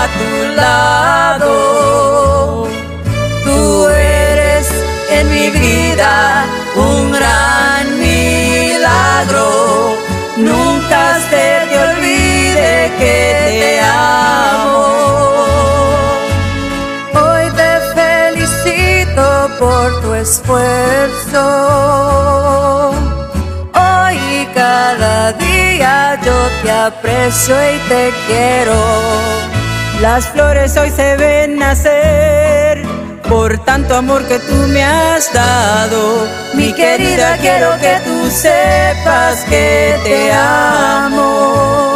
a tu lado. Tú eres en mi vida un gran milagro. Nunca se te olvide que te amo. Hoy te felicito por tu esfuerzo. Hoy y cada día yo te aprecio y te quiero. Las flores hoy se ven nacer por tanto amor que tú me has dado. Mi querida, quiero que tú sepas que te amo.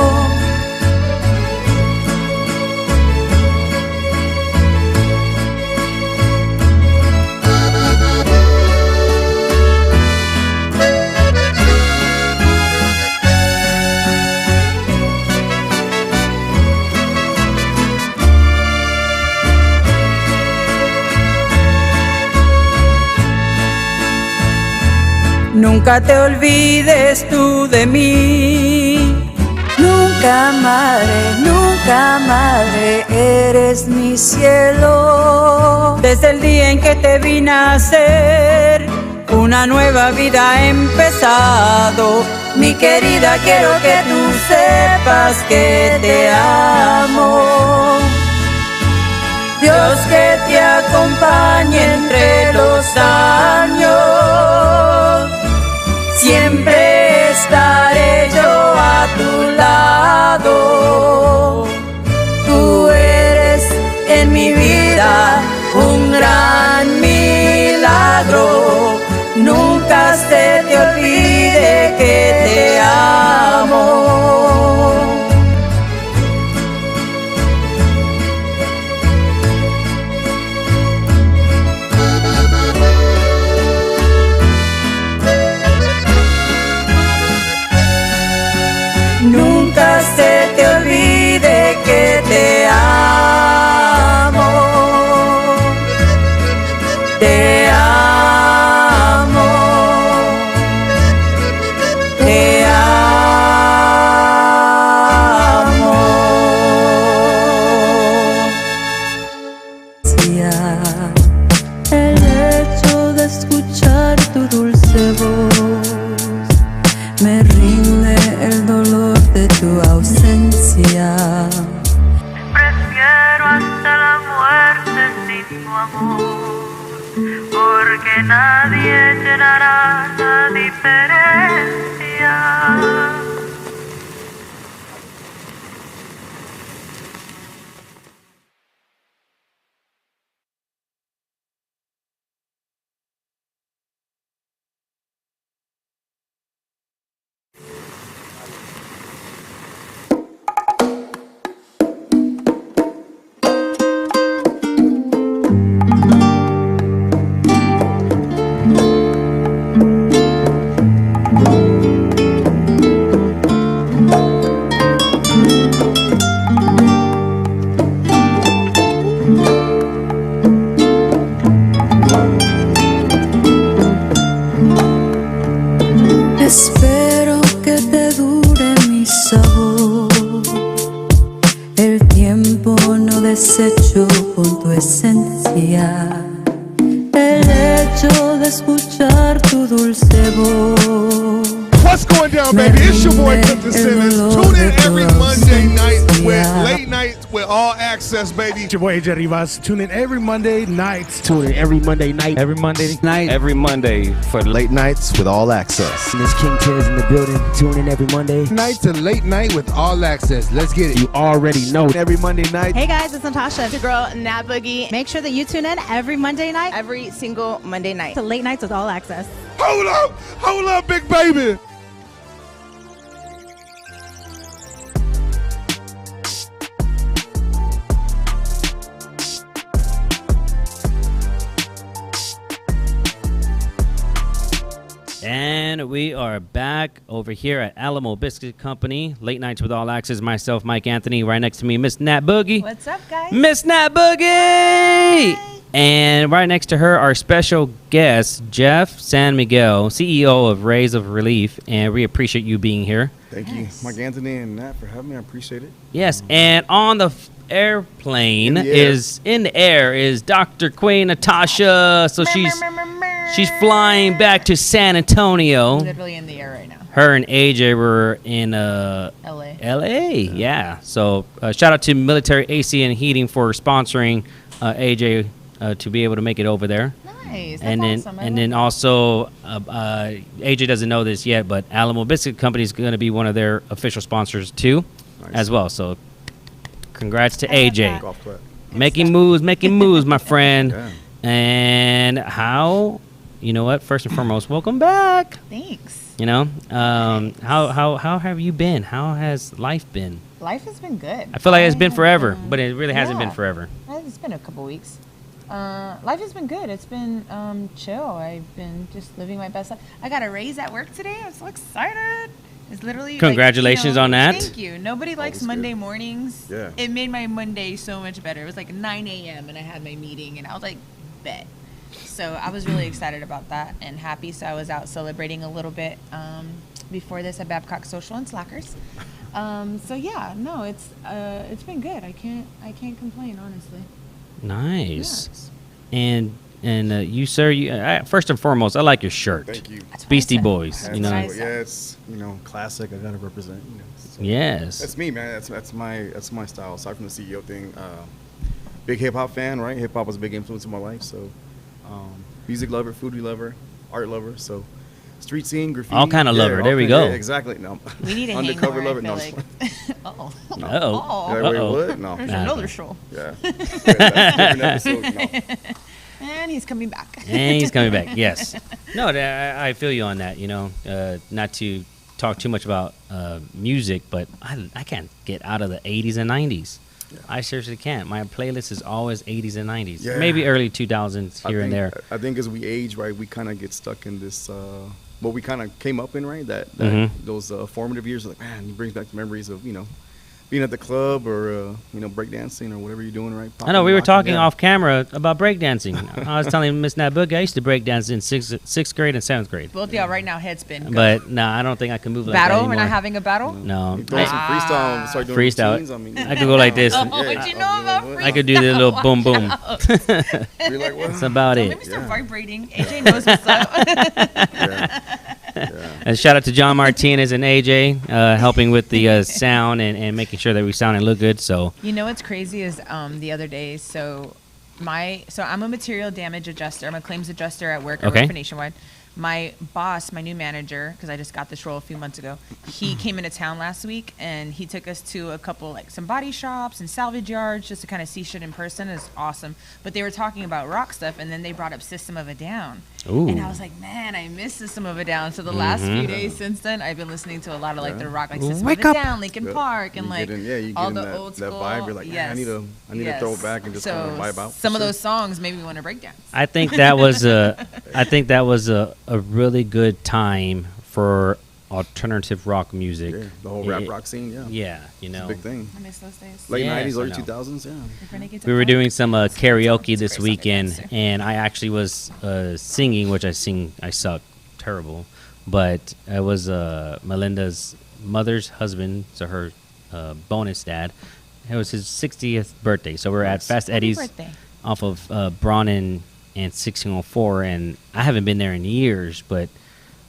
Nunca te olvides tú de mí. Nunca madre, eres mi cielo. Desde el día en que te vi nacer, una nueva vida ha empezado. Mi querida, quiero que tú sepas que te amo. Dios que te acompañe entre los años. Siempre estaré yo a tu lado. Tú eres en mi vida un gran milagro. Nunca se te olvide que te amo. Nunca se te olvide que te amo. Te amo. Te amo. El hecho de escuchar tu dulce voz me rinde el dolor de tu ausencia. Prefiero hasta la muerte sin tu amor, porque nadie llenará la diferencia. Espero que te dure mi sabor. El tiempo no desecho con tu esencia. El hecho de escuchar tu dulce voz. What's going down, baby? It's your boy Clifton Simmons. Tune in every Monday night with Late Nights with All Access, baby. It's your boy AJ Rivas. Tune in every Monday night. Tune in every Monday night. Every Monday night. Every Monday for Late Nights with All Access. Miss King Tiz in the building. Tune in every Monday night to Late Night with All Access. Let's get it. You already know. Every Monday night. Hey guys, it's Natasha. It's your girl, Nat Boogie. Make sure that you tune in every Monday night, every single Monday night to Late Nights with All Access. Hold up, big baby. And we are back over here at Alamo Biscuit Company. Late Nights with All Access. Myself, MikeAnthony. Right next to me, Miss Nat Boogie. What's up, guys? Miss Nat Boogie! And right next to her, our special guest, Geoff San Miguel, CEO of Rays of Relief. And we appreciate you being here. Thank you, MikeAnthony and Nat, for having me. I appreciate it. Yes, and on the airplane is in the air is Dr. Queen Natasha. So she's flying back to San Antonio. Literally in the air right now. Her and AJ were in LA. Yeah. So shout out to Military AC and Heating for sponsoring AJ to be able to make it over there. Nice. That's And then awesome. and then also AJ doesn't know this yet, but Alamo Biscuit Company is going to be one of their official sponsors too, as well. So congrats to AJ. Golf clap. Making moves, my friend. Yeah. And how, you know what? First and foremost, welcome back. Thanks. You know, how have you been? How has life been? Life has been good. I feel like it's been forever, but it really hasn't been forever. It's been a couple weeks. Life has been good. It's been chill. I've been just living my best life. I got a raise at work today. I'm so excited. It's literally Congratulations on that. Thank you. Nobody likes Monday mornings. Yeah. It made my Monday so much better. It was like 9 a.m. and I had my meeting and I was like, bet. So I was really excited about that and happy. So I was out celebrating a little bit before this at Babcock Social and Slackers. So yeah, no, it's been good. I can't complain, honestly. Nice. And you, sir, first and foremost, I like your shirt. Thank you. That's what Beastie I said. Boys, That's you what know. I Yeah, said. it's classic. I gotta represent. So Yes. That's me, man. That's my style. Aside from the CEO thing, big hip hop fan, right? Hip hop was a big influence in my life. So, music lover, foodie lover, art lover. So, street scene, graffiti. All kind of lover. all There we kind- go. Yeah, exactly. No. We need to Undercover hang more, lover. I No. feel like. Uh-oh. Uh-oh. Yeah, wait, Uh-oh. what? No. There's Nah, another no. show. Yeah. That's a different episode. No. And he's coming back. And he's coming back. Yes. No, I feel you on that. You know, not to talk too much about music, but I can't get out of the 80s and 90s. Yeah. I seriously can't. My playlist is always 80s and 90s. Yeah. Maybe early 2000s here and there. I think as we age, right, we kind of get stuck in this, what we kind of came up in, right? That Mhm. those formative years, like, man, it brings back the memories of, being at the club or, breakdancing or whatever you're doing, right? I know we were Popping, talking yeah. off camera about breakdancing. I was telling Miss Nat Boogie I used to breakdance in sixth grade and 7th grade. Both of y'all right now, head spin. Go. But no, I don't think I can move like that battle? anymore. We're not having a battle? No. You throw some freestyle and start doing Freestyle. routines, I mean, I could go like this. Oh, what you know about freestyle? I could do the little boom boom. You're like, what? That's about Let it. me start Yeah. vibrating. AJ knows what's up. Yeah. And shout out to John Martinez and AJ helping with the sound and making sure that we sound and look good. So You know what's crazy is the other day, so I'm a material damage adjuster. I'm a claims adjuster at work. I Okay. work for Nationwide. My boss, my new manager, because I just got this role a few months ago, he came into town last week and he took us to a couple, like some body shops and salvage yards just to kind of see shit in person. It's awesome. But they were talking about rock stuff and then they brought up System of a Down. Ooh. And I was like, man, I miss System of a Down. So the last few days since then, I've been listening to a lot of like the rock, like System Wake of a up. Down, Linkin Yeah. Park, and You like get in- you all get in the that- old that school. vibe. You're like, man, I need to throw it back and just kinda vibe out. Some of Sure. those songs made me want to break dance. I think that was a really good time for alternative rock music. Yeah, the whole rap rock scene, yeah. Yeah, you It's know. a big thing. I miss those days. Late Yes, 90s, I early know. 2000s, yeah. We were doing some karaoke It's a this great song, weekend, Dexter. and I actually was singing, which I suck terrible, but it was Melinda's mother's husband, so her bonus dad. It was his 60th birthday, so we're at Fast Eddie's birthday. off of Braun and 1604, and I haven't been there in years, but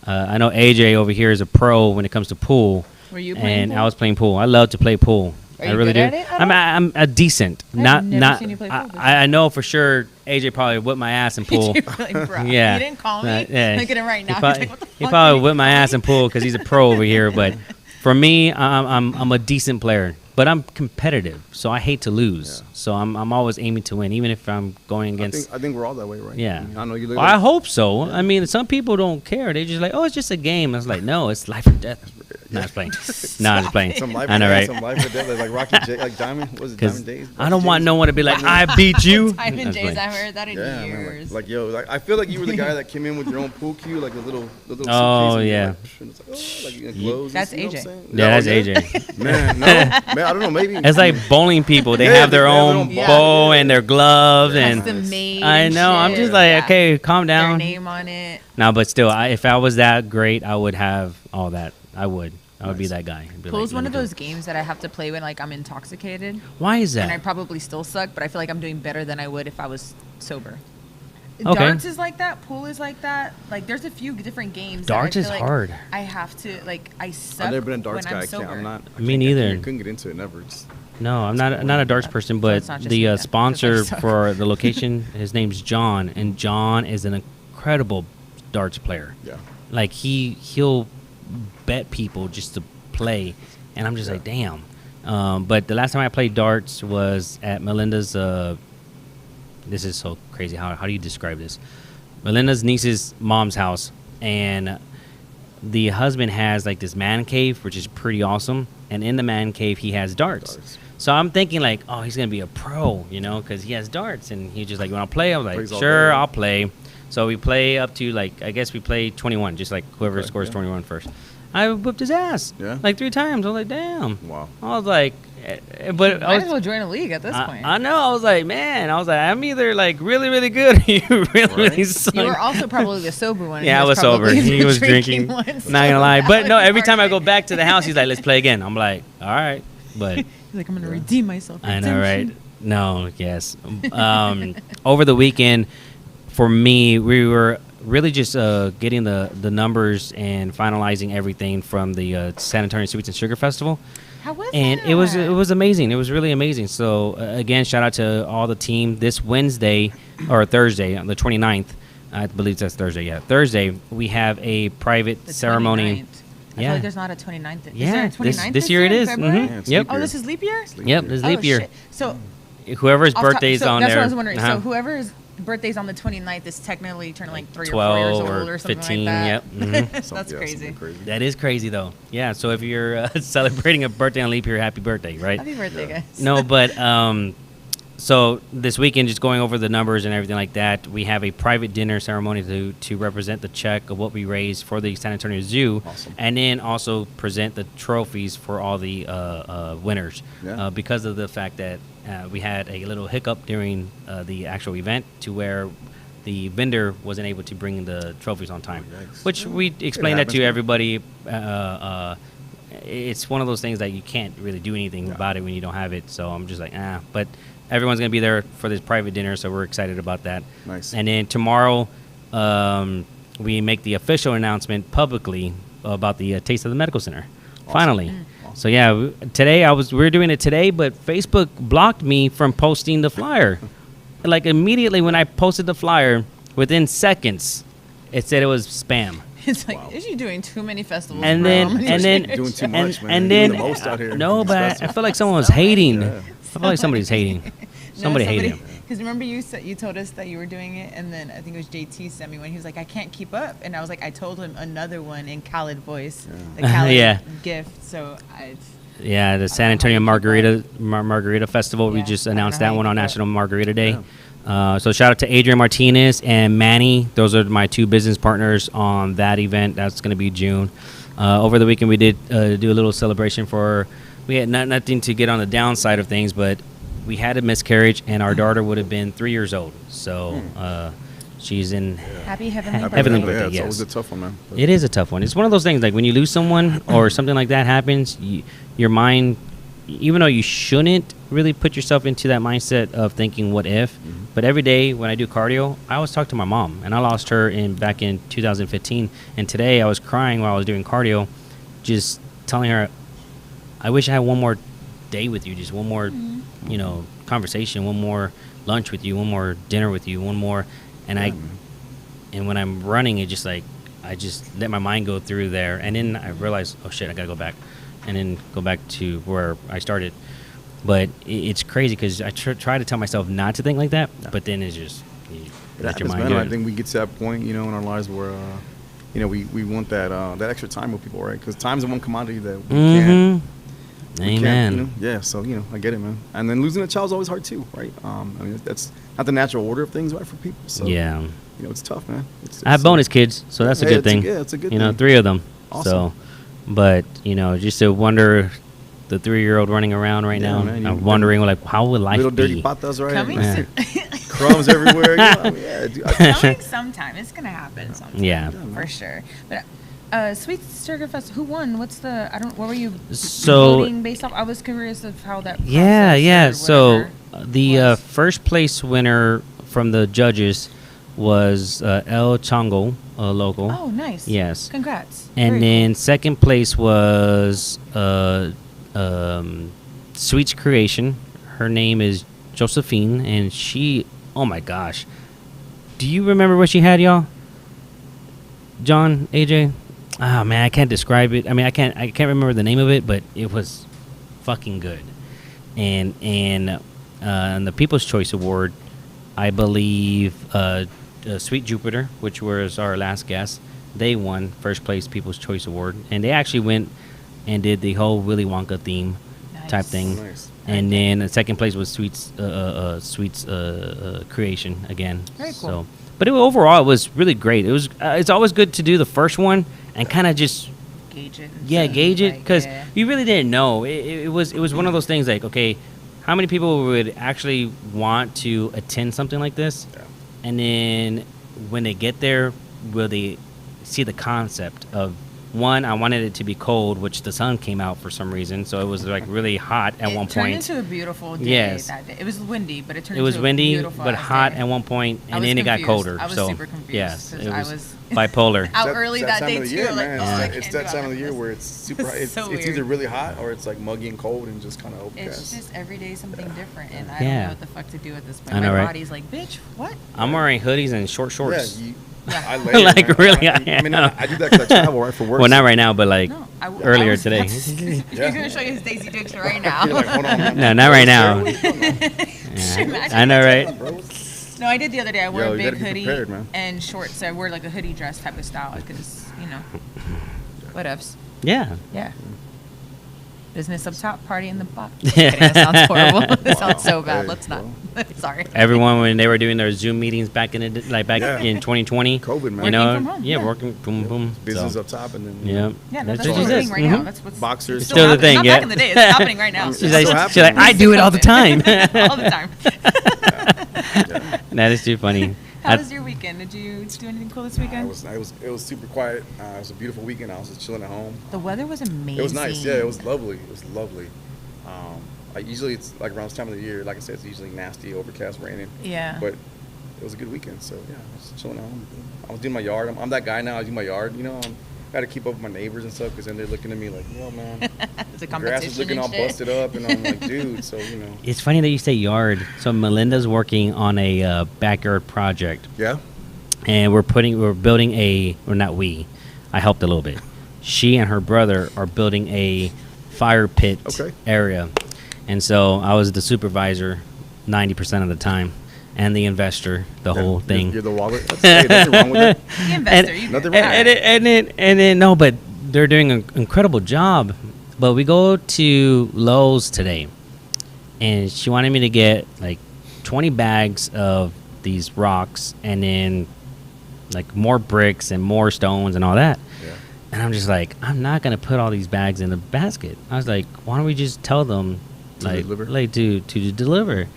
I know AJ over here is a pro when it comes to pool. Were you playing And pool? I was playing pool. I love to play pool. Are I you really good do. at it at I'm a decent. I've never seen you play pool before. I know for sure AJ probably whipped my ass in pool. You're like, bro, Yeah. You didn't call me? Yeah. Look at him right now. He He's probably, like, what the he fuck probably did whipped my ass in pool because he's a pro over here. But for me, I'm a decent player. But I'm competitive, so I hate to lose. Yeah. So I'm always aiming to win, even if I'm going against. I think we're all that way, right? Yeah. I mean, I know you look Well, I hope so. I mean, some people don't care. They just like, oh, it's just a game. I was like, no, it's life or death. No, I'm just playing. No, I'm just playing. some life I know, right? Some life or death, like Rocky J, like Diamond. What was it, Because Diamond Days? I don't want no one to be like, I beat you. Diamond That's Days, funny. I haven't heard that in Yeah, man, years. like yo, like I feel like you were the guy that came in with your own pool cue, like the little suitcase. Oh, and you're yeah. Like, and it's like, oh, like you glows. That's you know what AJ. I'm saying? Yeah, that's Oh, AJ. Man, no, man, I don't know. Maybe It's like bowling people. They Yeah, have their they have their own own ball. bow and their gloves, and Custom made I and know. I'm shit. just like, Yeah. okay, calm Their down. name on it. No, but still, if I was that great, I would have all that. I would. I would be that guy. I'd be Pool's like, one "Let of me do those it." games that I have to play when like I'm intoxicated, Why is and I that? probably still suck, but I feel like I'm doing better than I would if I was sober. Okay. Darts is like that. Pool is like that. Like there's a few different games. that I Darts is feel like hard. I have to like. I suck. I've never been a darts when guy. I'm I can't. sober. I'm not. I Me can't- neither. I couldn't get into it. Never. Just, No, I'm not a darts person, but it's not just the me then, sponsor 'cause I suck. for the location, his name's John, and John is an incredible darts player. yeah. Like he'll bet people just to play, and I'm just like, damn. But the last time I played darts was at Melinda's. This is so crazy. How do you describe this? Melinda's niece's mom's house, and the husband has like this man cave, which is pretty awesome. And in the man cave, he has darts. So I'm thinking like, oh, he's gonna be a pro, you know, because he has darts, and he's just like, you want to play? I was like, Plays all sure, day. I'll play. So we play up to like, I guess we play 21, just like whoever Okay, scores yeah. 21 first. I whipped his ass, Yeah? like 3 times. I was like, damn. Wow. I was like, but I Might was, as well join a league at this point. I know. I was like, man. I was like, I'm either like really, really good, or you really, really suck. You were also probably the sober one. and Yeah, I he was sober. probably He the was drinking. one, Not so gonna lie, that but would no. be Every time I go perfect. back to the house, he's like, "Let's play again." I'm like, "All right," but He's like, I'm gonna redeem myself. I know, right? Redemption. No, yes. Over the weekend, for me, we were really just getting the numbers and finalizing everything from the San Antonio Sweets and Sugar Festival. How was And that? it was amazing. It was really amazing. So again, shout out to all the team. This Wednesday or Thursday on the 29th, I believe that's Thursday. Yeah, Thursday we have a private The ceremony. 29th. I feel like there's not a 29th. Is Yeah, there a this- 29th this year it is. February? Mhm. Yeah, it's Yep. leap Oh, year. this is leap year? Yep, this is leap Oh, year. shit. So Whoever's off top- birthday's so on that's there. what I was wondering. uh-huh. So whoever's birthday's on the 29th is technically turning like 3 or 4 12 years or old or something 15, like that. yep, mhm. That's Something- yeah, crazy. something crazy. That is crazy though. Yeah. So if you're celebrating a birthday on leap year, happy birthday, right? Happy birthday, guys. No, but so this weekend, just going over the numbers and everything like that, we have a private dinner ceremony to represent the check of what we raised for the San Antonio Zoo, Awesome. and then also present the trophies for all the winners. Yeah. Because of the fact that we had a little hiccup during the actual event, to where the vendor wasn't able to bring the trophies on time, yikes. which we explained that happens, to man. everybody. It's one of those things that you can't really do anything Yeah. about it when you don't have it. So I'm just like, but everyone's gonna be there for this private dinner, so we're excited about that. Nice. And then tomorrow, we make the official announcement publicly about the Taste of the Medical Center. Finally. So yeah, today we were doing it today, but Facebook blocked me from posting the flyer. Like immediately when I posted the flyer, within seconds, it said it was spam. It's like, is you doing too many festivals? And bro? then- I'm gonna and then- change Doing too it. much, man. and You're doing then the most out here. no, It's but I festive. feel like someone was hating. Yeah. I feel like somebody's hating. Somebody hated him. Because remember you told us that you were doing it, and then I think it was JT sent me one. He was like, I can't keep up, and I was like, I told him another one in Khaled voice, the Khaled Yeah. gift. So I. Yeah, the San I don't know Antonio how you keep Margarita Festival. We Yeah, just I don't know announced how that you one on keep up. National Margarita Day. So shout out to Adrian Martinez and Manny. Those are my 2 business partners on that event. That's going to be June. Over the weekend, we did do a little celebration for. We had nothing to get on the downside of things, but we had a miscarriage, and our daughter would have been 3 years old. So she's in. Happy heavenly Heavenly birthday. birthday, Yeah, it's yes. always a tough one, man. But It is a tough one. It's one of those things like when you lose someone or something like that happens, your mind, even though you shouldn't really put yourself into that mindset of thinking what if, but every day when I do cardio, I always talk to my mom, and I lost her back in 2015, and today I was crying while I was doing cardio, just telling her, I wish I had one more day with you, just one more, conversation, one more lunch with you, one more dinner with you, one more, and and when I'm running, it just like, I just let my mind go through there. And then I realized, oh shit, I got to go back. And then go back to where I started. But it's crazy because I try to tell myself not to think like that. But then it's just, you let your mind man. I do think we get to that point, in our lives where, we want that extra time with people, right? Because time's the one commodity that we can't. we Amen. can't, yeah, so, I get it, man. And then losing a child's always hard too, right? That's not the natural order of things, right, for people. So, Yeah. it's tough, man. I have bonus kids, so that's a Yeah, good it's a- thing. yeah, it's a good thing. 3 of them. Awesome. So, but, just to wonder, the 3-year-old running around right Yeah, now, man, I'm wondering, like, how will life Little be? dirty patas, right? Coming Yeah. soon. Crumbs everywhere. Yeah, dude, Coming sometime. It's gonna happen sometime. Yeah. For sure. But Sweet Sugar Fest. Who won? What's the? What were you voting based off? I was curious of how that. Yeah. So the was. first place winner from the judges was El Chango, local. Oh, nice. Yes. Congrats. And Very then second place was Sweet's Creation. Her name is Josephine, and she. Oh my gosh. Do you remember what she had, y'all? John, AJ? Oh man, I can't describe it. I mean, I can't remember the name of it, but it was fucking good. And the People's Choice Award, I believe, Sweet Jupiter, which was our last guest, they won first place People's Choice Award, and they actually went and did the whole Willy Wonka theme type thing. Nice. And then the second place was Sweet's Creation again. Very cool. So, but overall, it was really great. It was. It's always good to do the first one and kind of just gauge it. gauge it, because yeah. you really didn't know. It was one of those things like, okay, how many people would actually want to attend something like this? Yeah. And then when they get there, will they see the concept of, one, I wanted it to be cold, which the sun came out for some reason, so it was like really hot at one It turned point. into a beautiful day Yes. that day. It was windy, but it turned It was into a windy, beautiful but ass hot day. at one point, I and was then it got confused. colder. I was so super confused, yes, 'cause it I was was bipolar. out early that time day of the too. year, Like, man. oh, I It's can't that do time of the it. year where it's super. It's so it's either weird. really hot or it's like muggy and cold and just kind of overcast. It's just every day something different, and I Yeah. don't know what the fuck to do at this point. I know, My right? body's like, bitch, what? I'm wearing hoodies and short shorts. Yeah, Yeah. I layer, Like, man. really, I mean, I am. I do that because I travel right for work. Well, not right now, but like No, earlier I was today. about to- You're gonna show you his Daisy Dukes right now. You're like, hold on, man. No, not right now. Imagine I know, right? No, I did the other day. I wore Yo, a you big gotta be hoodie prepared, man. and shorts. So I wore like a hoodie dress type of style because, whatevs. Yeah. Yeah. Business up top, party in the bottom. That sounds horrible. That sounds so bad. Hey, Let's not. Sorry. Everyone, when they were doing their Zoom meetings back in Yeah. in 2020, COVID, man. you know, Working from home, yeah, yeah. working boom boom. Business so, up top and then yeah. Yeah, That's that's what still she a says. thing right now. Mhm. That's what's Boxers. Still the happening. thing, Not yeah. back in the day. It's happening right now. She's It's like, still she's like, happening. I do it all the time. All the time. That is too funny. How was your weekend? Did you do anything cool this weekend? It was super quiet. It was a beautiful weekend. I was just chilling at home. The weather was amazing. It was nice. Yeah, it was lovely. It was lovely. Usually it's like around this time of the year. Like I said, it's usually nasty, overcast, raining. Yeah. But it was a good weekend. So yeah, I was chilling at home. I was doing my yard. I'm that guy now. I do my yard. You know, got to keep up with my neighbors and stuff because then they're looking at me like, yo, man, It's a the competition grass is looking and all shit. busted up, and I'm like, dude. So you know. It's funny that you say yard. So Melinda's working on a backyard project, Yeah. and we're building I helped a little bit. She and her brother are building a fire pit Okay. area, and so I was the supervisor 90% of the time, and the investor, the whole thing. You're the wallet. Hey, nothing wrong with it. The investor. You Nothing did. wrong. And then no, but they're doing an incredible job. But we go to Lowe's today, and she wanted me to get like 20 bags of these rocks, and then like more bricks and more stones and all that. Yeah. And I'm just like, I'm not gonna put all these bags in a basket. I was like, why don't we just tell them, To like, deliver? like to deliver?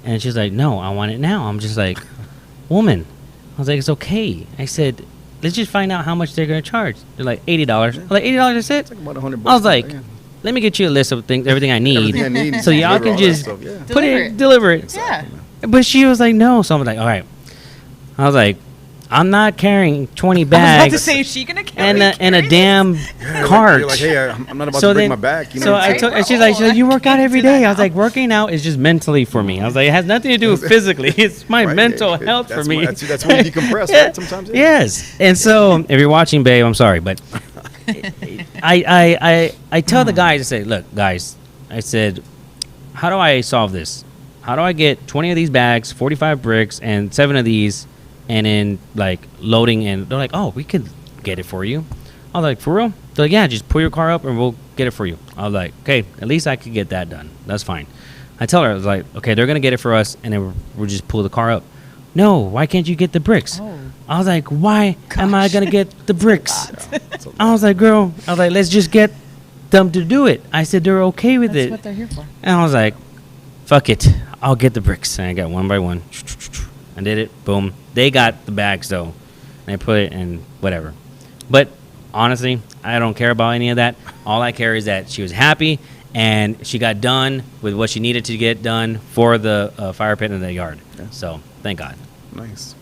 And she's like, no, I want it now. I'm just like, woman. I was like, it's okay. I said, let's just find out how much they're gonna charge. They're like $80. I was like, $80 is it? It's like about $100. I was like, yeah. let me get you a list of things, everything I need, Everything I need. so y'all Deliver all can that just stuff, yeah. put deliver it. Yeah. But she was like, no. So I'm like, all right. I was like, I'm not carrying 20 I was about to bags say, is she gonna carry and a this? damn Yeah, cart. You're like, hey, I'm not about So to break then- my back. You know So what I'm I saying? told, and she's Oh, like, you work out can't every do that day. I was now. like, working out is just mentally for me. I was like, it has nothing to do with physically. It's my Right, mental yeah, health for that's me. what- That's when you decompress, right? Sometimes. Yeah. Yes. And so if you're watching, babe, I'm sorry, but I tell the guys, I say, look, guys, I said, how do I solve this? How do I get 20 of these bags, 45 bricks, and 7 of these, and then like loading? And they're like, oh, we could get it for you. I was like, for real? They're like, yeah, just pull your car up and we'll get it for you. I was like, okay, at least I could get that done. That's fine. I tell her, I was like, okay, they're gonna get it for us, and then we'll just pull the car up. No, why can't you get the bricks? Oh. I was like, why am I gonna get the bricks? It's a I was like, girl, I was like, let's just get them to do it. I said they're okay with That's it. what they're here for. And I was like, fuck it, I'll get the bricks. And I got one by one. I did it. Boom. They got the bags though, and I put it in whatever. But honestly, I don't care about any of that. All I care is that she was happy and she got done with what she needed to get done for the fire pit in the yard. Yeah. So thank God. Nice.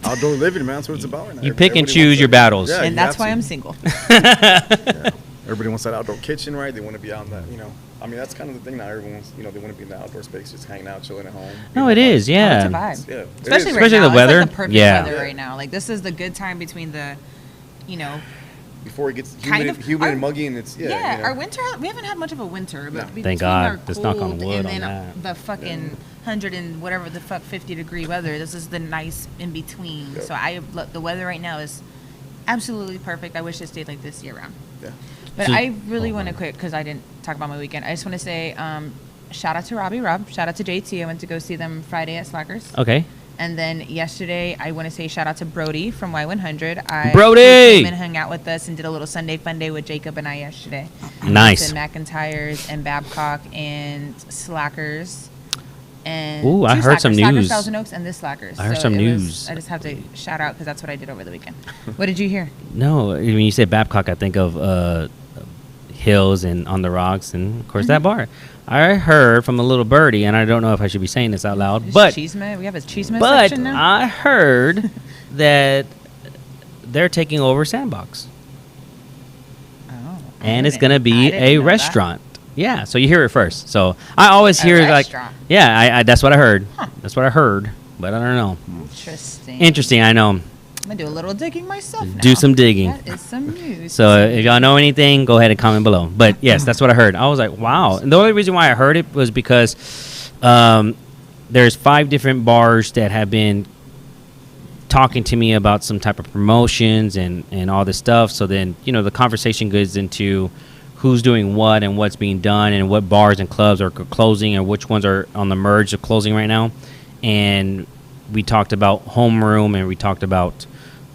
Outdoor living, man. That's what it's about right now. You pick and Everybody choose wants your that. battles. Yeah, And you that's have why to. I'm single. Yeah. Everybody wants that outdoor kitchen, right? They want to be out in that, I mean, that's kind of the thing now. Everyone's, they want to be in the outdoor space, just hanging out, chilling at home. No, it is, Oh, yeah. it's a vibe. Yeah. Especially right Especially now. the It's weather. like the perfect Yeah. weather right now. Like, this is the good time between the, Before it gets kind humid of- and muggy, and it's, our winter, we haven't had much of a winter. But between Thank God. our Let's knock on cold wood and on then that. the fucking 100 and whatever the fuck 50-degree weather, this is the nice in between. Yep. So the weather right now is absolutely perfect. I wish it stayed like this year round. Yeah. But So- I really want to quit because I didn't talk about my weekend. I just want to say shout out to Rob, shout out to JT. I went to go see them Friday at Slackers. Okay. And then yesterday, I want to say shout out to Brody from Y100. Brody! He came and hung out with us and did a little Sunday fun day with Jacob and I yesterday. Nice. And McIntyre's and Babcock and Slackers. And Ooh, I two heard some Slackers, news. Thousand Oaks and this Slackers. I heard So some it was- news. I just have to shout out because that's what I did over the weekend. What did you hear? No, when you say Babcock, I think of Hills and On the Rocks, and of course that bar. I heard from a little birdie, and I don't know if I should be saying this out loud, Is but Cheeseman? We have a Cheeseman but section now? I heard that they're taking over Sandbox, Oh, I and it's didn't- gonna I be didn't a know that. restaurant. Yeah, so you hear it first. So I always A hear like, restaurant. yeah, I that's what I heard. That's what I heard, but I don't know. Interesting. Interesting, I know. I'm going to do a little digging myself now. Do some digging. That is some news. So if y'all know anything, go ahead and comment below. But yes, that's what I heard. I was like, wow. And the only reason why I heard it was because there's 5 different bars that have been talking to me about some type of promotions and all this stuff. So then, the conversation goes into who's doing what and what's being done and what bars and clubs are closing and which ones are on the merge of closing right now. And we talked about Homeroom, and we talked about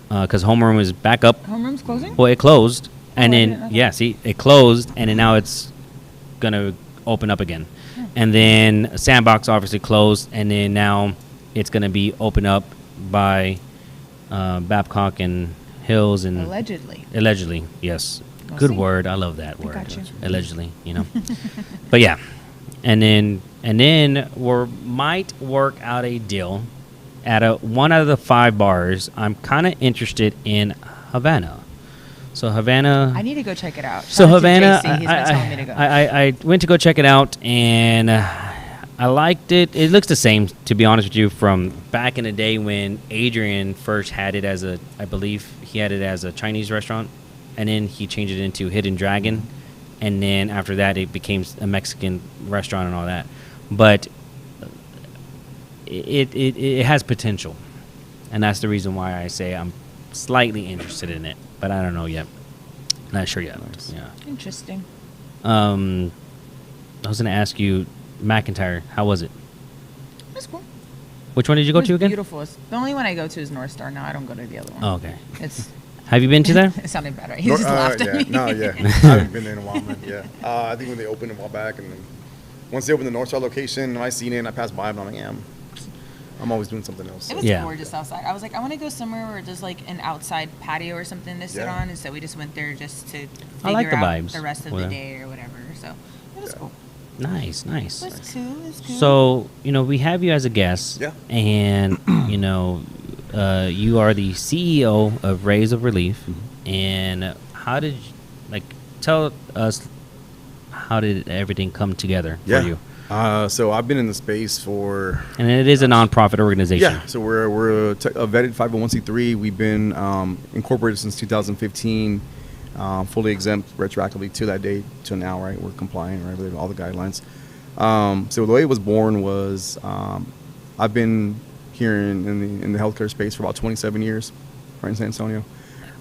because Homeroom is back up. Homeroom's closing? Well, it closed, and I didn't know then that. it closed, and then now it's gonna open up again. And then Sandbox obviously closed, and then now it's gonna be opened up by Babcock and Hills and allegedly, yes. We'll Good see. word. I love that word. got you. Allegedly, But yeah, and then we might work out a deal at one out of the 5 bars. I'm kind of interested in Havana. So Havana. I need to go check it out. So Shout out to Havana, JC. He's been telling me to go. I went to go check it out, and I liked it. It looks the same, to be honest with you, from back in the day when Adrian first had it I believe he had it as a Chinese restaurant, and then he changed it into Hidden Dragon, and then after that it became a Mexican restaurant and all that. But it has potential, and that's the reason why I say I'm slightly interested in it, but I don't know yet. Not sure yet. Yeah. Interesting. I was gonna ask you, McIntyre, how was it? That's cool. Which one did you go It was to again? beautiful. The only one I go to is North Star. Now I don't go to the other one. Oh, okay. It's Have you been to there? it sounded better. He just laughed at yeah. me. No, yeah. I haven't been there in a while, man. Yeah. I think when they opened a while back, and then once they opened the North Star location, I seen it, and I passed by, and I'm like, yeah, I'm always doing something else. It was Yeah. gorgeous outside. I was like, I want to go somewhere where there's like an outside patio or something to sit Yeah. on, and so we just went there just to I like figure the out vibes the rest of with the it. day or whatever. So it was cool. Nice. It was cool. It was cool. So, we have you as a guest. Yeah. And, you are the CEO of Rays of Relief. And how did tell us, how did everything come together for you? So I've been in the space for And it is a nonprofit organization. Yeah, so we're a vetted 501c3. We've been incorporated since 2015, fully exempt retroactively to that date to now, right? We're compliant, right, with all the guidelines. So the way it was born was I've been here in the healthcare space for about 27 years, right in San Antonio,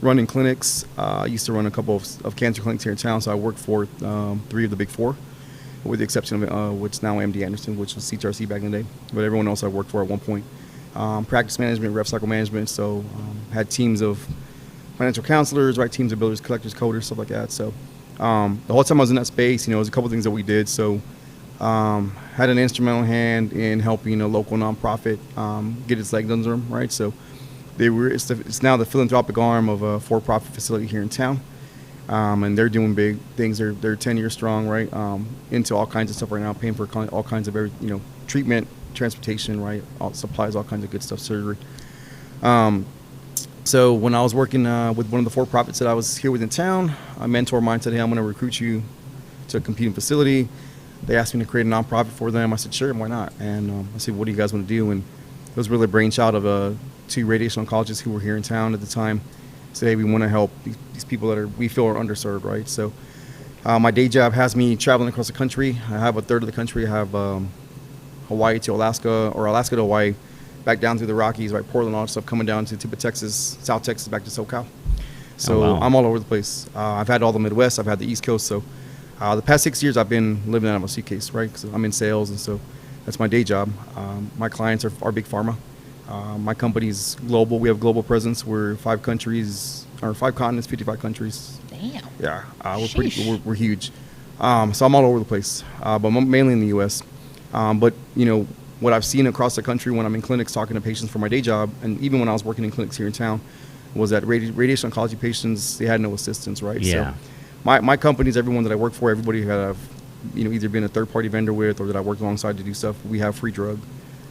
running clinics. I used to run a couple of cancer clinics here in town, so I worked for 3 of the big 4. With the exception of which now MD Anderson, which was CTRC back in the day. But everyone else I worked for at one point. Practice management, rev cycle management. So had teams of financial counselors, right? Teams of builders, collectors, coders, stuff like that. So the whole time I was in that space, there was a couple things that we did. So had an instrumental hand in helping a local nonprofit get its legs under them, right? So It's now the philanthropic arm of a for-profit facility here in town. And they're doing big things. They're 10 years strong, right? Into all kinds of stuff right now, paying for all kinds of treatment, transportation, right? All supplies, all kinds of good stuff, surgery. So when I was working with one of the for-profits that I was here within town, a mentor of mine said, "Hey, I'm going to recruit you to a competing facility." They asked me to create a nonprofit for them. I said, "Sure, why not?" And I said, "What do you guys want to do?" And it was really a brainchild of 2 radiation oncologists who were here in town at the time. Say, "Hey, we want to help these people that we feel are underserved," right? So my day job has me traveling across the country. I have a third of the country. I have Hawaii to Alaska, or Alaska to Hawaii, back down through the Rockies, right? Portland, all that stuff, coming down to tip of Texas, South Texas, back to SoCal. So wow. I'm all over the place. I've had all the Midwest. I've had the East Coast. So the past 6 years, I've been living out of a suitcase, right? Because I'm in sales, and so that's my day job. My clients are big pharma. My company's global. We have global presence. We're 5 countries, or 5 continents, 55 countries. Damn. Yeah, we're huge. So I'm all over the place, but I'm mainly in the U.S. But what I've seen across the country when I'm in clinics talking to patients for my day job, and even when I was working in clinics here in town, was that radiation oncology patients, they had no assistance, right? Yeah. So my companies, everyone that I work for, everybody that I've either been a third-party vendor with or that I worked alongside to do stuff, we have free drug.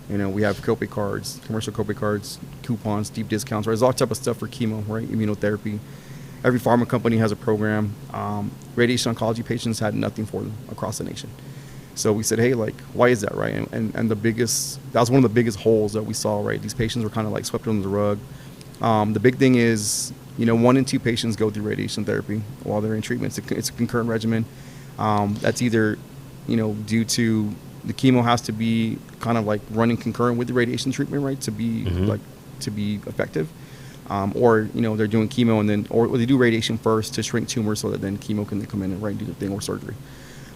We have copay cards, commercial copay cards, coupons, deep discounts, right? There's all type of stuff for chemo, right? Immunotherapy. Every pharma company has a program. Radiation oncology patients had nothing for them across the nation. So we said, hey, like, why is that, right? And that was one of the biggest holes that we saw, right? These patients were kind of like swept under the rug. The big thing is, 1 in 2 patients go through radiation therapy while they're in treatment. It's a concurrent regimen. That's either, due to the chemo has to be kind of like running concurrent with the radiation treatment, right? To be to be effective. Or, they're doing chemo or they do radiation first to shrink tumors so that then chemo can come in and do the thing, or surgery.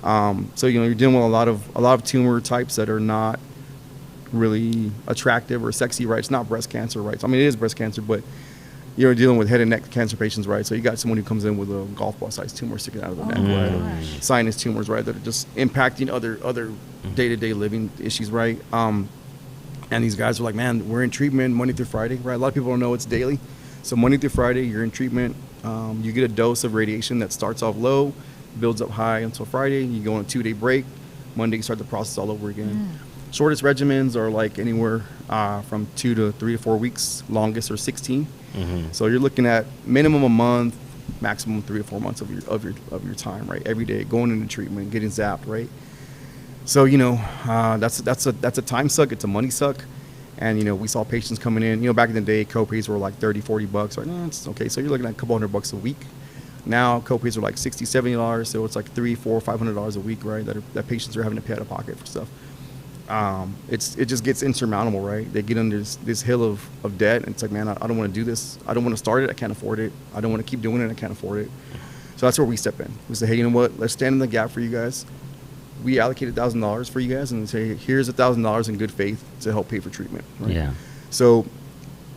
So you're dealing with a lot of tumor types that are not really attractive or sexy, right? It's not breast cancer, right? I mean, it is breast cancer, but you're dealing with head and neck cancer patients, right? So you got someone who comes in with a golf ball sized tumor sticking out of the neck, right? Or sinus tumors, right? That are just impacting other day-to-day living issues, right? And these guys are like, man, we're in treatment Monday through Friday, right? A lot of people don't know it's daily. So Monday through Friday, you're in treatment. You get a dose of radiation that starts off low, builds up high until Friday. You go on a 2-day break. Monday, you start the process all over again. Shortest regimens are like anywhere from 2 to 3 to 4 weeks. Longest are 16. So you're looking at minimum a month, maximum 3 to 4 months of your time, right? Every day going into treatment, getting zapped, right? So that's a time suck. It's a money suck. And we saw patients coming in. Back in the day, copays were like $30-$40. Right? No, it's okay. So you're looking at a couple $100 a week. Now copays are like $60-$70, so it's like $300, $400, $500 a week, right? That patients are having to pay out of pocket for stuff. It just gets insurmountable, right? They get under this hill of debt, and it's like, man, I don't want to do this. I don't want to start it. I can't afford it. I don't want to keep doing it. I can't afford it. So that's where we step in. We say, hey, you know what? Let's stand in the gap for you guys. We allocated $1,000 for you guys, and say, here's $1,000 in good faith to help pay for treatment. Right? Yeah. So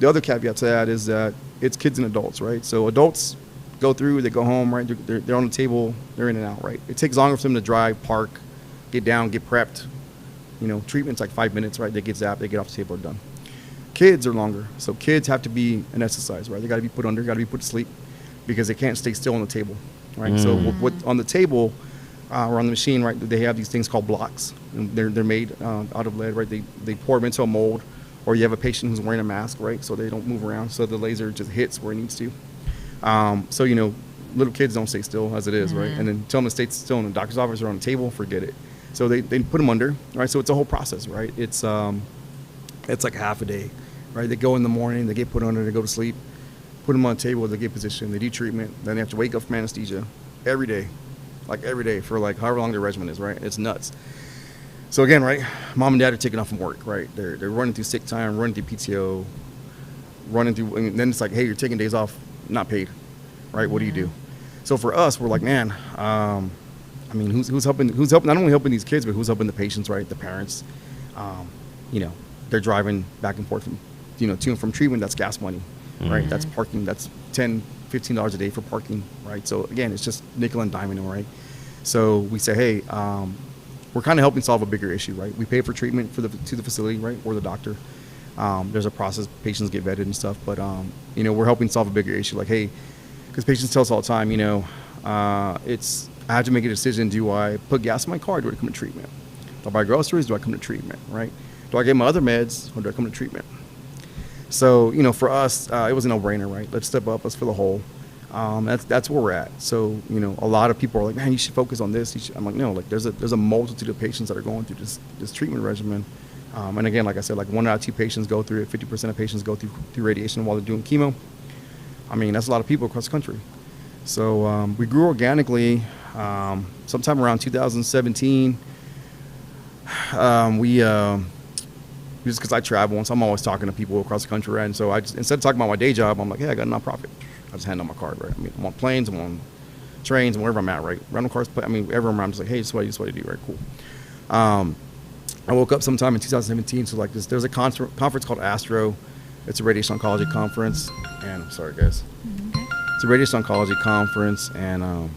the other caveat to that is that it's kids and adults, right? So adults go through, they go home, right? They're on the table, they're in and out, right? It takes longer for them to drive, park, get down, get prepped. Treatment's like 5 minutes, right? They get zapped, they get off the table, they're done. Kids are longer. So kids have to be anesthetized, right? They got to be put under, got to be put to sleep because they can't stay still on the table, right? So on the table or on the machine, right, they have these things called blocks. And they're made out of lead, right? They pour them into a mold, or you have a patient who's wearing a mask, right? So they don't move around, so the laser just hits where it needs to. So, little kids don't stay still as it is, right? And then tell them to stay still in the doctor's office or on the table, forget it. So they put them under, right? So it's a whole process, right? It's like half a day, right? They go in the morning, they get put under, they go to sleep, put them on the table, they get positioned, they do treatment, then they have to wake up from anesthesia every day for like however long their regimen is, right? It's nuts. So again, right, mom and dad are taking off from work, right? They're running through sick time, running through PTO, and then it's like, hey, you're taking days off, not paid, right? What do you do? So for us, we're like, man, who's helping? Not only helping these kids, but who's helping the patients, right? The parents. They're driving back and forth from, to and from treatment. That's gas money, right? That's parking. That's $10, $15 a day for parking, right? So again, it's just nickel and diming, right? So we say, hey, we're kind of helping solve a bigger issue, right? We pay for treatment to the facility, right, or the doctor. There's a process, patients get vetted and stuff, but you know, we're helping solve a bigger issue. Like, hey, because patients tell us all the time, you know, I have to make a decision. Do I put gas in my car? Or do I come to treatment? Do I buy groceries? Do I come to treatment? Right? Do I get my other meds? Or do I come to treatment? So, you know, for us, it was a no-brainer, right? Let's step up. Let's fill a hole. That's where we're at. So, you know, a lot of people are like, man, you should focus on this. I'm like, no, like there's a multitude of patients that are going through this treatment regimen. And again, like I said, like 1 out of 2 patients go through it. 50% of patients go through radiation while they're doing chemo. I mean, that's a lot of people across the country. So we grew organically sometime around 2017. Just because I travel, and so I'm always talking to people across the country, right? And so I just, instead of talking about my day job, I'm like, hey, I got a nonprofit. I just hand out my card, right? I mean, I'm on planes, I'm on trains, and wherever I'm at, right? Rental cars, I mean, everywhere I'm just like, hey, this is what I do, right? Cool. I woke up sometime in 2017, so like there's a conference called Astro. It's a radiation oncology conference, and I'm sorry, guys. It's a radiation oncology conference, and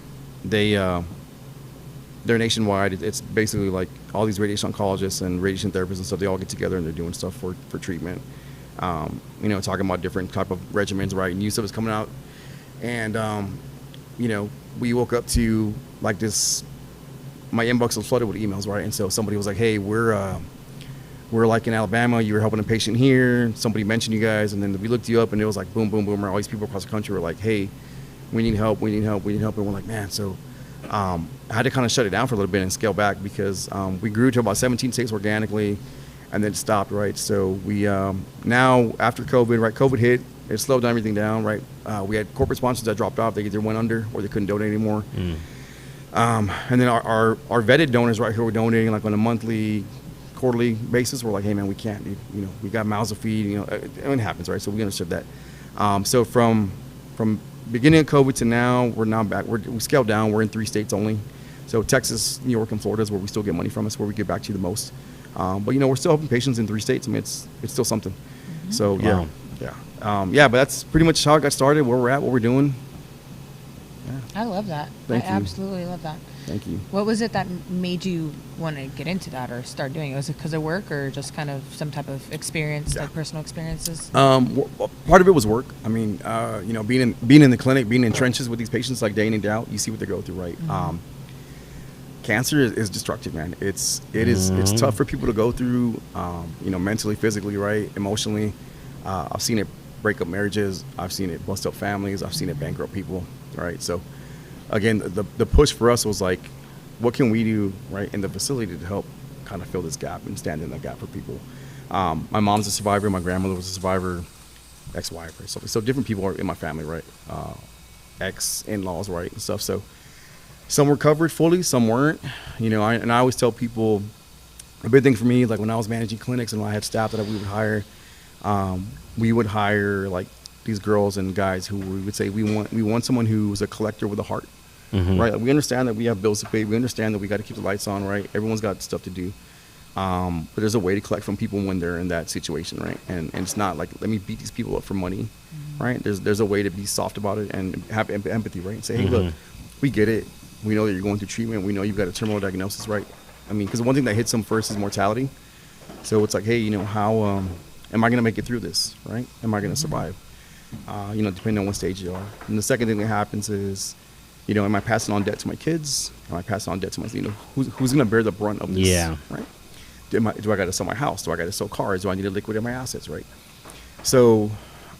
they're nationwide. It's basically like all these radiation oncologists and radiation therapists and stuff, they all get together and they're doing stuff for treatment. You know, talking about different type of regimens, right? New stuff is coming out. And, you know, we woke up to like this, my inbox was flooded with emails, right? And so somebody was like, hey, we're like in Alabama, you were helping a patient here. Somebody mentioned you guys. And then we looked you up and it was like boom, boom, boom. All these people across the country were like, hey, we need help. And we're like, man, so I had to kind of shut it down for a little bit and scale back because we grew to about 17 states organically and then stopped, right? So we now, after COVID, right, COVID hit, it slowed everything down, right? We had corporate sponsors that dropped off. They either went under or they couldn't donate anymore. And then our vetted donors right here were donating like on a monthly, quarterly basis. We're like, hey, man, we can't, you know, we got mouths to feed, you know, it happens, right? So we understood that. So from beginning of COVID to now, we're now back. We scaled down. We're in 3 states only. So Texas, New York, and Florida is where we still get money from. It's where we get back to the most. But you know, we're still helping patients in 3 states. I mean, it's still something. So yeah, yeah. But that's pretty much how it got started. Where we're at, what we're doing. Yeah. I love that. Thank you. Absolutely love that. Thank you. What was it that made you want to get into that or start doing it? Was it because of work or just kind of some type of experience, like personal experiences? Part of it was work. I mean, you know, being in the clinic, being in trenches with these patients like day in and day out, you see what they go through, right? Cancer is destructive, man. It's tough for people to go through, you know, mentally, physically, right, emotionally. I've seen it break up marriages. I've seen it bust up families. I've seen it bankrupt people, right? So, again, the push for us was like, what can we do, right, in the facility to help kind of fill this gap and stand in that gap for people? My mom's a survivor. My grandmother was a survivor, ex-wife, right? So different people are in my family, right? Ex-in-laws, right, and stuff. So some were covered fully, some weren't. You know, I always tell people, a big thing for me, like when I was managing clinics and when I had staff that we would hire like these girls and guys who we would say we want someone who was a collector with a heart, right? Like, we understand that we have bills to pay. We understand that we got to keep the lights on, right? Everyone's got stuff to do, but there's a way to collect from people when they're in that situation, right? And it's not like, let me beat these people up for money, right? There's a way to be soft about it and have empathy, right? And say, hey, look, we get it. We know that you're going through treatment. We know you've got a terminal diagnosis, right? I mean, because the one thing that hits them first is mortality. So it's like, hey, you know, how am I going to make it through this, right? Am I going to survive? You know, depending on what stage you are. And the second thing that happens is, you know, am I passing on debt to my kids? Am I passing on debt to my, you know, who's going to bear the brunt of this? Yeah. Right? Do I got to sell my house? Do I got to sell cars? Do I need to liquidate my assets, right? So,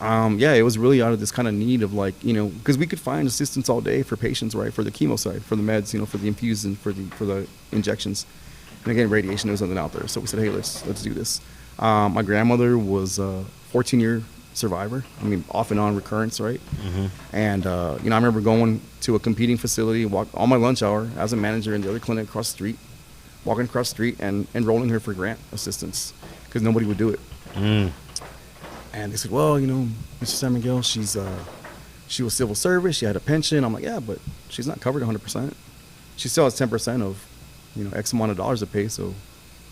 yeah, it was really out of this kind of need of like, you know, because we could find assistance all day for patients, right? For the chemo side, for the meds, you know, for the infusions, for the injections. And again, radiation, there was nothing out there. So we said, hey, let's do this. My grandmother was a 14-year survivor. I mean, off and on recurrence, right? And, you know, I remember going to a competing facility, on my lunch hour as a manager in the other clinic across the street, walking across the street and enrolling her for grant assistance because nobody would do it. And they said, well, you know, Mr. San Miguel, she was civil service. She had a pension. I'm like, yeah, but she's not covered 100%. She still has 10% of, you know, X amount of dollars to pay. So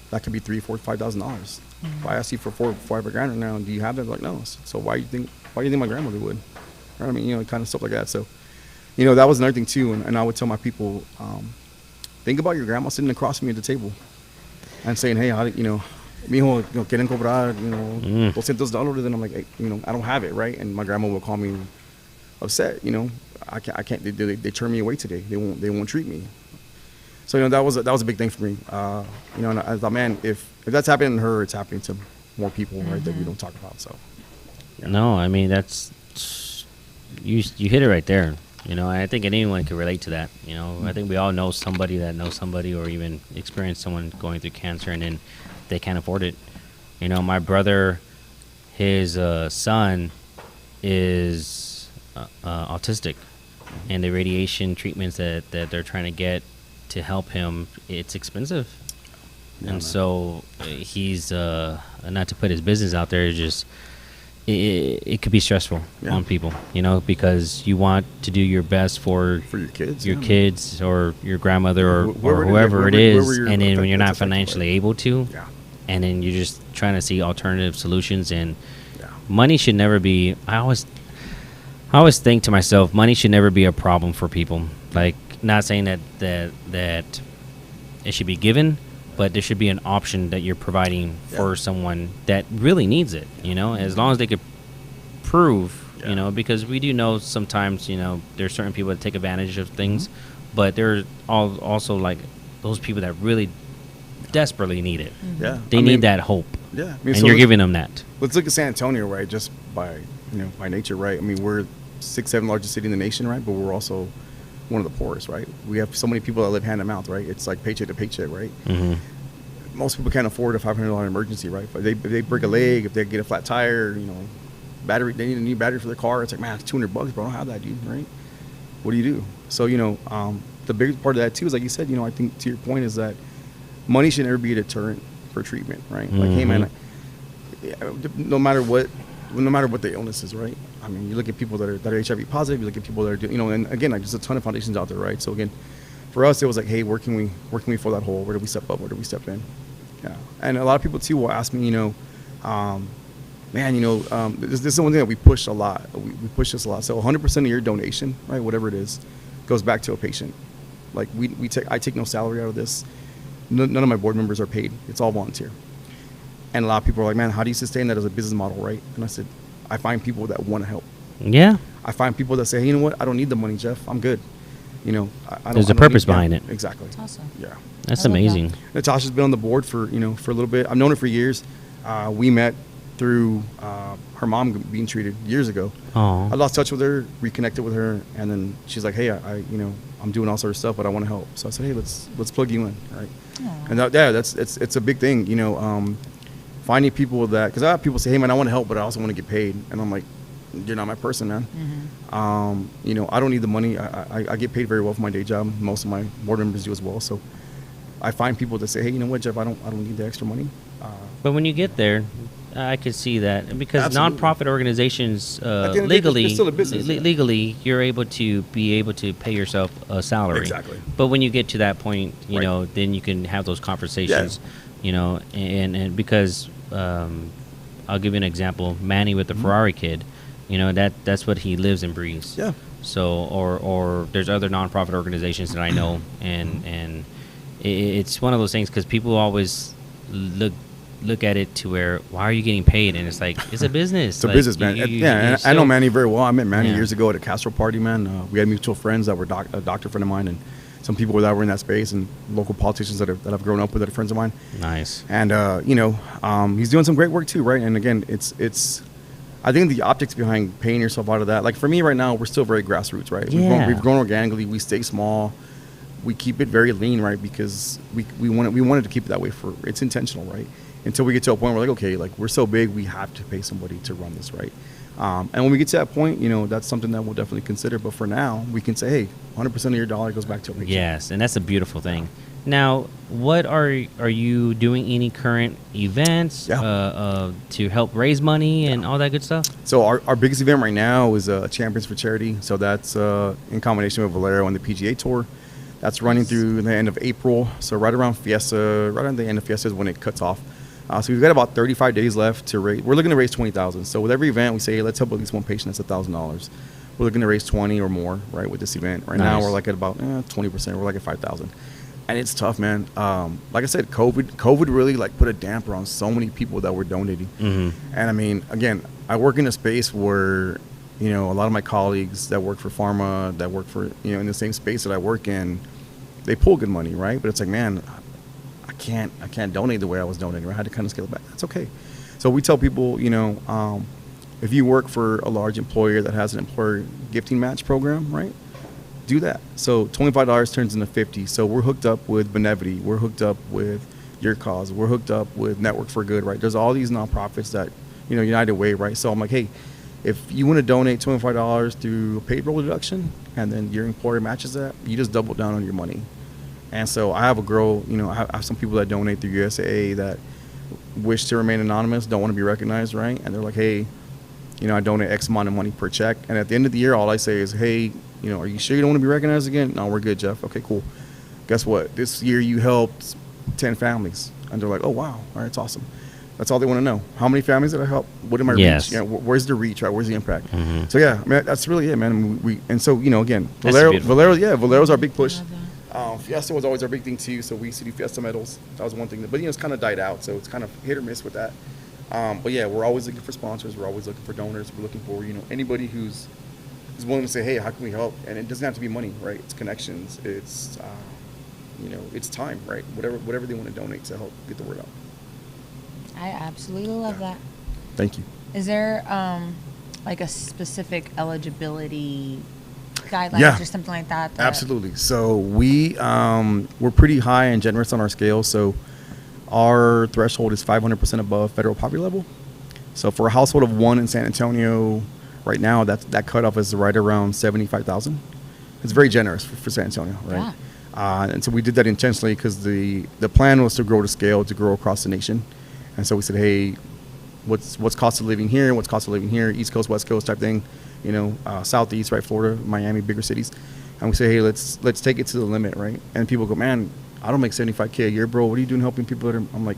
that could be $3,000, $4,000, $5,000. If I ask you for $400 grand right now, do you have that? Like, no. So why do you think my grandmother would? Right? I mean, you know, kind of stuff like that. So, you know, that was another thing too. And I would tell my people, think about your grandma sitting across from you at the table and saying, hey, how do, you know, mijo, quieren cobrar, $200, and I'm like, hey, I don't have it, right? And my grandma will call me upset, I can't. They turn me away today. They won't treat me. So that was a big thing for me. And I thought, man, if that's happening to her, it's happening to more people, right? That we don't talk about. So. Yeah. No, I mean that's you hit it right there. I think anyone can relate to that. I think we all know somebody that knows somebody, or even experience someone going through cancer, and then they can't afford it. My brother, his son is autistic, and the radiation treatments that they're trying to get to help him, it's expensive. And so he's not to put his business out there, just it could be stressful on people, because you want to do your best for your kids or your grandmother or whoever it is, and then when you're not financially able to, and then you're just trying to see alternative solutions, and money should never be. I always think to myself, money should never be a problem for people. Like, not saying that it should be given, but there should be an option that you're providing for someone that really needs it, as long as they could prove, because we do know sometimes, there's certain people that take advantage of things, but there's also like those people that really desperately need it. Yeah. They need that hope. Yeah. And so you're giving them that. Let's look at San Antonio, right? Just by nature, right? I mean, we're 6th, 7th largest city in the nation, right? But we're also one of the poorest, right? We have so many people that live hand to mouth, right? It's like paycheck to paycheck, right? Mm-hmm. Most people can't afford a $500 emergency, right? But if they break a leg, if they get a flat tire, battery, they need a new battery for their car. It's like, man, it's $200, bro. I don't have that, dude, right? What do you do? So, the biggest part of that too is, like you said, I think to your point is that money should never be a deterrent for treatment, right? Mm-hmm. Like, hey, man, no matter what the illness is, right? I mean, you look at people that are HIV positive, you look at people that are doing, and again, like, there's a ton of foundations out there, right? So again, for us, it was like, hey, where can we fill that hole? Where do we step up? Where do we step in? Yeah. And a lot of people too will ask me, this is one thing that we push a lot. We push this a lot. So 100% of your donation, right, whatever it is, goes back to a patient. Like, I take no salary out of this. None of my board members are paid. It's all volunteer. And a lot of people are like, man, how do you sustain that as a business model, right? And I said, I find people that want to help. Yeah. I find people that say, hey, you know what? I don't need the money, Geoff. I'm good. There's a purpose behind it. Exactly. That's awesome. Yeah. That's amazing. Natasha's been on the board for a little bit. I've known her for years. We met through her mom being treated years ago. Oh. I lost touch with her, reconnected with her, and then she's like, hey, I'm doing all sorts of stuff, but I want to help. So I said, hey, let's plug you in, right? Aww. And it's a big thing, finding people that, because I have people say, hey, man, I want to help, but I also want to get paid. And I'm like, you're not my person, man. Mm-hmm. I don't need the money. I get paid very well for my day job. Most of my board members do as well. So I find people that say, hey, you know what, Geoff, I don't need the extra money. But when you get there, I could see that, because Absolutely. Nonprofit organizations legally, it's still a business, legally, you're able to pay yourself a salary. Exactly. But when you get to that point, Right. then you can have those conversations. And because I'll give you an example. Manny with the Ferrari kid, that's what he lives and breathes. Yeah. So or there's other nonprofit organizations that I know, and it's one of those things, because people always look at it to where, why are you getting paid? And it's like, it's a business. It's a business, man. I know Manny very well. I met Manny years ago at a Castro party, man. We had mutual friends that were a doctor friend of mine, and some people that were in that space, and local politicians that I've grown up with that are friends of mine. Nice. And he's doing some great work too, right? And again, it's I think the optics behind paying yourself out of that, like for me right now, we're still very grassroots, right? Yeah. We've grown organically. We stay small. We keep it very lean, right? Because we wanted to keep it that way it's intentional, right? Until we get to a point where, like, okay, like, we're so big, we have to pay somebody to run this, right? And when we get to that point, that's something that we'll definitely consider. But for now, we can say, hey, 100% of your dollar goes back to a patient. Yes, and that's a beautiful thing. Now, what are you doing? Any current events to help raise money and all that good stuff? So our biggest event right now is Champions for Charity. So that's in combination with Valero and the PGA Tour. That's running through the end of April. So right around Fiesta, right on the end of Fiesta is when it cuts off. So we've got about 35 days left to raise. We're looking to raise $20,000. So with every event, we say, hey, let's help at least one patient. That's $1,000. We're looking to raise 20 or more, right, with this event. Right now, we're like at about 20%. We're like at 5,000. And it's tough, man. Like I said, COVID really like put a damper on so many people that were donating. And I mean, again, I work in a space where, you know, a lot of my colleagues that work for pharma, that work for, you know, in the same space that I work in, they pull good money, right? But it's like, man, I can't donate the way I was donating. I had to kind of scale it back. That's okay. So we tell people, you know, if you work for a large employer that has an employer gifting match program, right? Do that. So $25 turns into $50. So we're hooked up with Benevity. We're hooked up with Your Cause. We're hooked up with Network for Good, right? There's all these nonprofits that, you know, United Way, right? So I'm like, hey, if you want to donate $25 through a payroll deduction and then your employer matches that, you just double down on your money. And so I have a girl, you know, I have some people that donate through USAA that wish to remain anonymous, don't want to be recognized, right? And they're like, hey, you know, I donate X amount of money per check. And at the end of the year, all I say is, hey, you know, are you sure you don't want to be recognized again? No, we're good, Geoff. Okay, cool. Guess what? This year you helped 10 families. And they're like, oh, wow. All right, it's awesome. That's all they want to know. How many families did I help? What am I reach? You know, where's the reach, right? Where's the impact? So, yeah, I mean, that's really it, man. I mean, and so, you know, again, Valero's our big push. Fiesta was always our big thing, too. So we used to do Fiesta medals. That was one thing. But, you know, it's kind of died out. So it's kind of hit or miss with that. But, yeah, we're always looking for sponsors. We're always looking for donors. We're looking for, you know, anybody who's willing to say, hey, how can we help? And it doesn't have to be money, right? It's connections. It's, you know, it's time, right? Whatever they want to donate to help get the word out. I absolutely love that. Thank you. Is there like a specific eligibility guidelines or something like that? Absolutely. So we're pretty high and generous on our scale. So our threshold is 500% above federal poverty level. So for a household of one in San Antonio, right now, that cutoff is right around 75,000. It's very generous for San Antonio, right? Yeah. And so we did that intentionally because the plan was to grow to scale, to grow across the nation. And so we said, hey, what's cost of living here? What's cost of living here? East Coast, West Coast type thing, you know, Southeast, right? Florida, Miami, bigger cities. And we say, hey, let's take it to the limit, right? And people go, man, I don't make $75K a year, bro. What are you doing helping people that are? I'm like,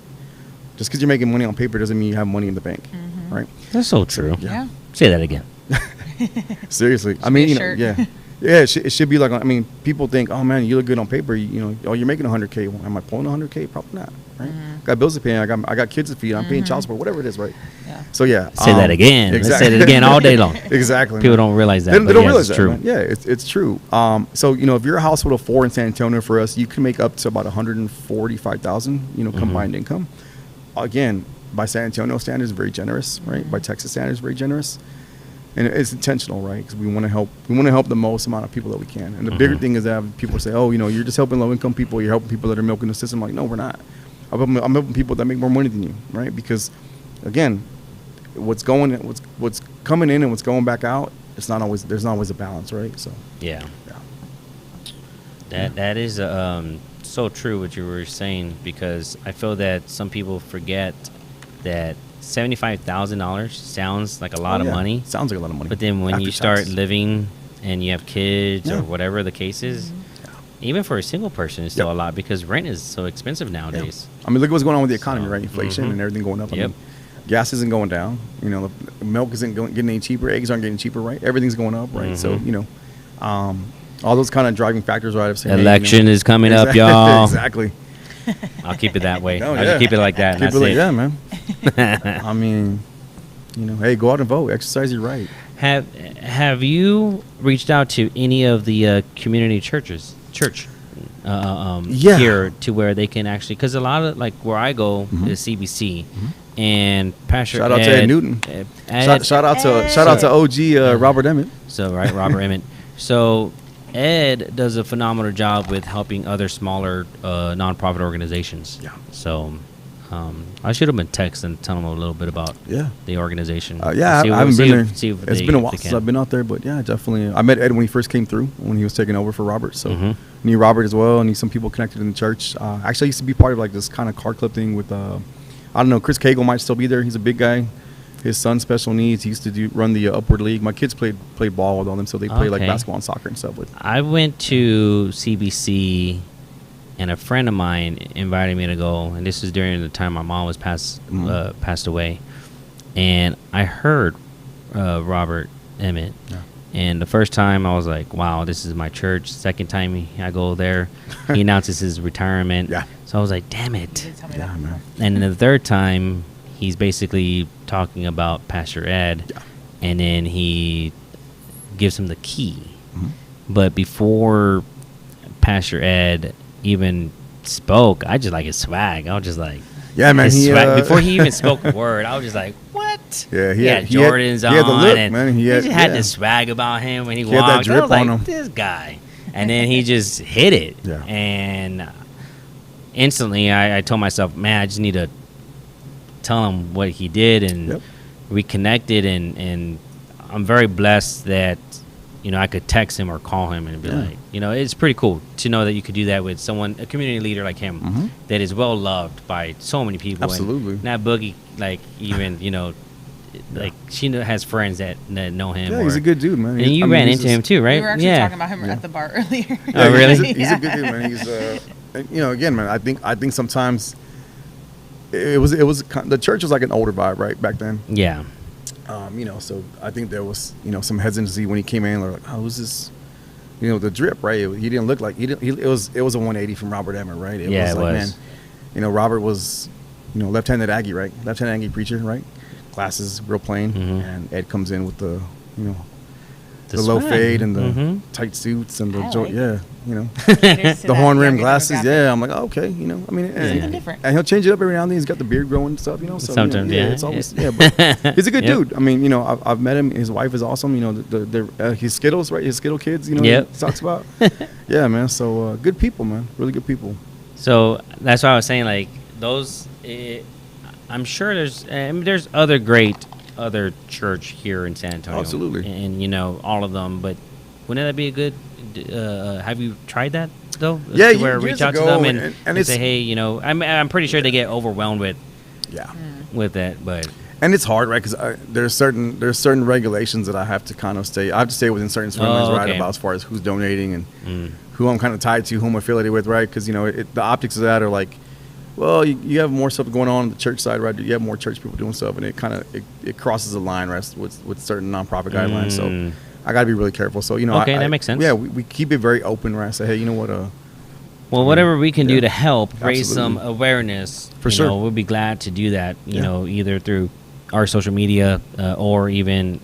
just because you're making money on paper doesn't mean you have money in the bank, right? That's so true. Yeah. Say that again. Seriously. I mean, you know, yeah, it should be like, I mean, people think, oh man, you look good on paper. You know, oh, you're making 100K. Well, am I pulling 100K? Probably not, right? Got bills to pay. I got kids to feed. I'm paying child support, whatever it is, right? Yeah. So yeah. Say that again. Exactly. Let's say it again all day long. Exactly. People don't realize that. They don't realize it's that. True. Man. Yeah, it's true. So you know, if you're a household of 4 in San Antonio, for us, you can make up to about 145,000, you know, combined income. Again, by San Antonio standards, very generous, right? By Texas standards, very generous. And it's intentional, right? Because we want to help. We want to help the most amount of people that we can. And the bigger thing is that people say, "Oh, you know, you're just helping low-income people. You're helping people that are milking the system." I'm like, no, we're not. I'm helping people that make more money than you, right? Because, again, what's coming in and what's going back out, it's not always. There's not always a balance, right? So yeah. That is so true what you were saying, because I feel that some people forget that $75,000 sounds like a lot of money. Sounds like a lot of money. But then when you start living and you have kids or whatever the case is, even for a single person, it's still a lot, because rent is so expensive nowadays. I mean, look at what's going on with the economy, right? Inflation and everything going up. I mean, gas isn't going down. You know, milk isn't getting any cheaper. Eggs aren't getting cheaper, right? Everything's going up, right? So, you know, all those kind of driving factors, right? Election is coming up, y'all. Exactly. I'll keep it that way. I'll just keep it like that. Keep it like that, man. I mean, you know, hey, go out and vote. Exercise your right. Have you reached out to any of the community churches here to where they can actually, because a lot of, like, where I go is CBC, and Pastor shout out to Ed Newton. Shout out to OG Robert Emmett. So Robert Emmett. So Ed does a phenomenal job with helping other smaller nonprofit organizations. Yeah. So I should have been texting and telling them a little bit about the organization. I haven't been there. It's been a while since I've been out there, but yeah, definitely. I met Ed when he first came through, when he was taking over for Robert. So knew Robert as well, knew some people connected in the church. Actually, I used to be part of like this kind of car clip thing with, I don't know, Chris Cagle might still be there. He's a big guy. His son's special needs. He used to run the Upward League. My kids played ball with all them, so they play like basketball and soccer and stuff with. I went to CBC, and a friend of mine invited me to go, and this was during the time my mom was passed away, and I heard Robert Emmett, And the first time I was like, wow, this is my church. Second time I go there, he announces his retirement. Yeah. So I was like, damn it. Tell me Yeah, that. man. And then the third time, he's basically talking about Pastor Ed, Yeah. and then he gives him the key. Mhm. But before Pastor Ed even spoke, I just like his swag. I was just like, Yeah, man. his He, swag. Before he even spoke a word, I was just like, what? Yeah, he had he had- Jordans he had the on, look, and man. he He had- just had yeah. this swag about him when he He had walked. that I was drip like, on him. this guy. And then he just hit it. Yeah. And instantly, I told myself, man, I just need to tell him what he did, and Yep. we connected, and I'm very blessed that, you know, I could text him or call him and be Yeah. like, you know, it's pretty cool to know that you could do that with someone, a community leader like him, Mhm. that is well loved by so many people. Absolutely. And not Boogie, like, even, you know, like, she has friends that know him. Yeah, he's or- a good dude, man. And you ran into him too, right? We were actually yeah. talking about him at the bar earlier. Oh, really? He's a good dude, man. He's you know, again, man. I think sometimes it was the church was like an older vibe, right, back then. Yeah. You know, so I think there was, you know, some hesitancy when he came in. They're like, oh, who's this? You know, the drip, right? He didn't look like it was a 180 from Robert Emmett, right? Yeah, was it like, was. man, you know, Robert was, you know, left-handed Aggie, right? Left-handed Aggie preacher, right? Glasses, real plain, Mhm. and Ed comes in with the, you know, The the low swag. fade and the Mhm. tight suits and the I like yeah, you know, Caters to the that horn rim younger glasses. demographic. Yeah, I'm like, oh, okay, you know, I mean, and, Something different. and he'll change it up every now and then. He's got the beard growing and stuff, you know. So Sometimes, you know, yeah. it's always but he's a good Yep. dude. I mean, you know, I've met him. His wife is awesome. You know, his Skittles, right? His Skittle kids. You know, Yep. he talks about. Yeah, man. So good people, man. Really good people. So that's why I was saying, like, those, I'm sure there's other church here in San Antonio. Absolutely. And, you know, all of them. But wouldn't that be a good, have you tried that, though? Yeah, To where years reach out ago, to them and and it's- say, hey, you know, I'm pretty sure they get overwhelmed Yeah. with that, but And it's hard, right? Because there's certain regulations that I have to kind of stay. I have to stay within certain swim lanes, right? okay. About as far as who's donating and who I'm kind of tied to, who I'm affiliated with, right? Because you know, the optics of that are like, well, you have more stuff going on the church side, right? You have more church people doing stuff, and it kind of it crosses a line, right, with certain nonprofit guidelines. So I got to be really careful. So you know, Okay, that makes sense. Yeah, we keep it very open, right? I say, hey, you know what? well, whatever we can do yeah. to help raise some Absolutely. awareness, For you sure. know, we'll be glad to do that, you Yeah. know, either through our social media or even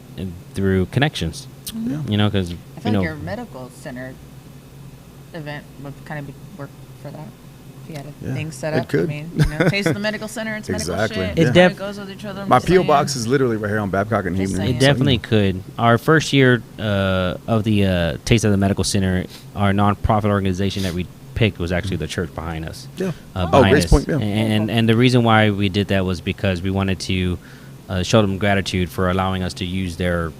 through connections, Yeah. you know, because, I you feel know, like your medical center event would kind of work for that. If you had a Yeah, thing set it up. could. I mean, you know, Taste of the Medical Center, it's medical Exactly. shit. It It def- goes with each other. My Just PO saying. box is literally right here on Babcock and Just Haven. saying. it definitely could. Our first year of the Taste of the Medical Center, our nonprofit organization that we picked was actually the church behind us. Yeah. Behind Grace us. Point, yeah. And the reason why we did that was because we wanted to show them gratitude for allowing us to use their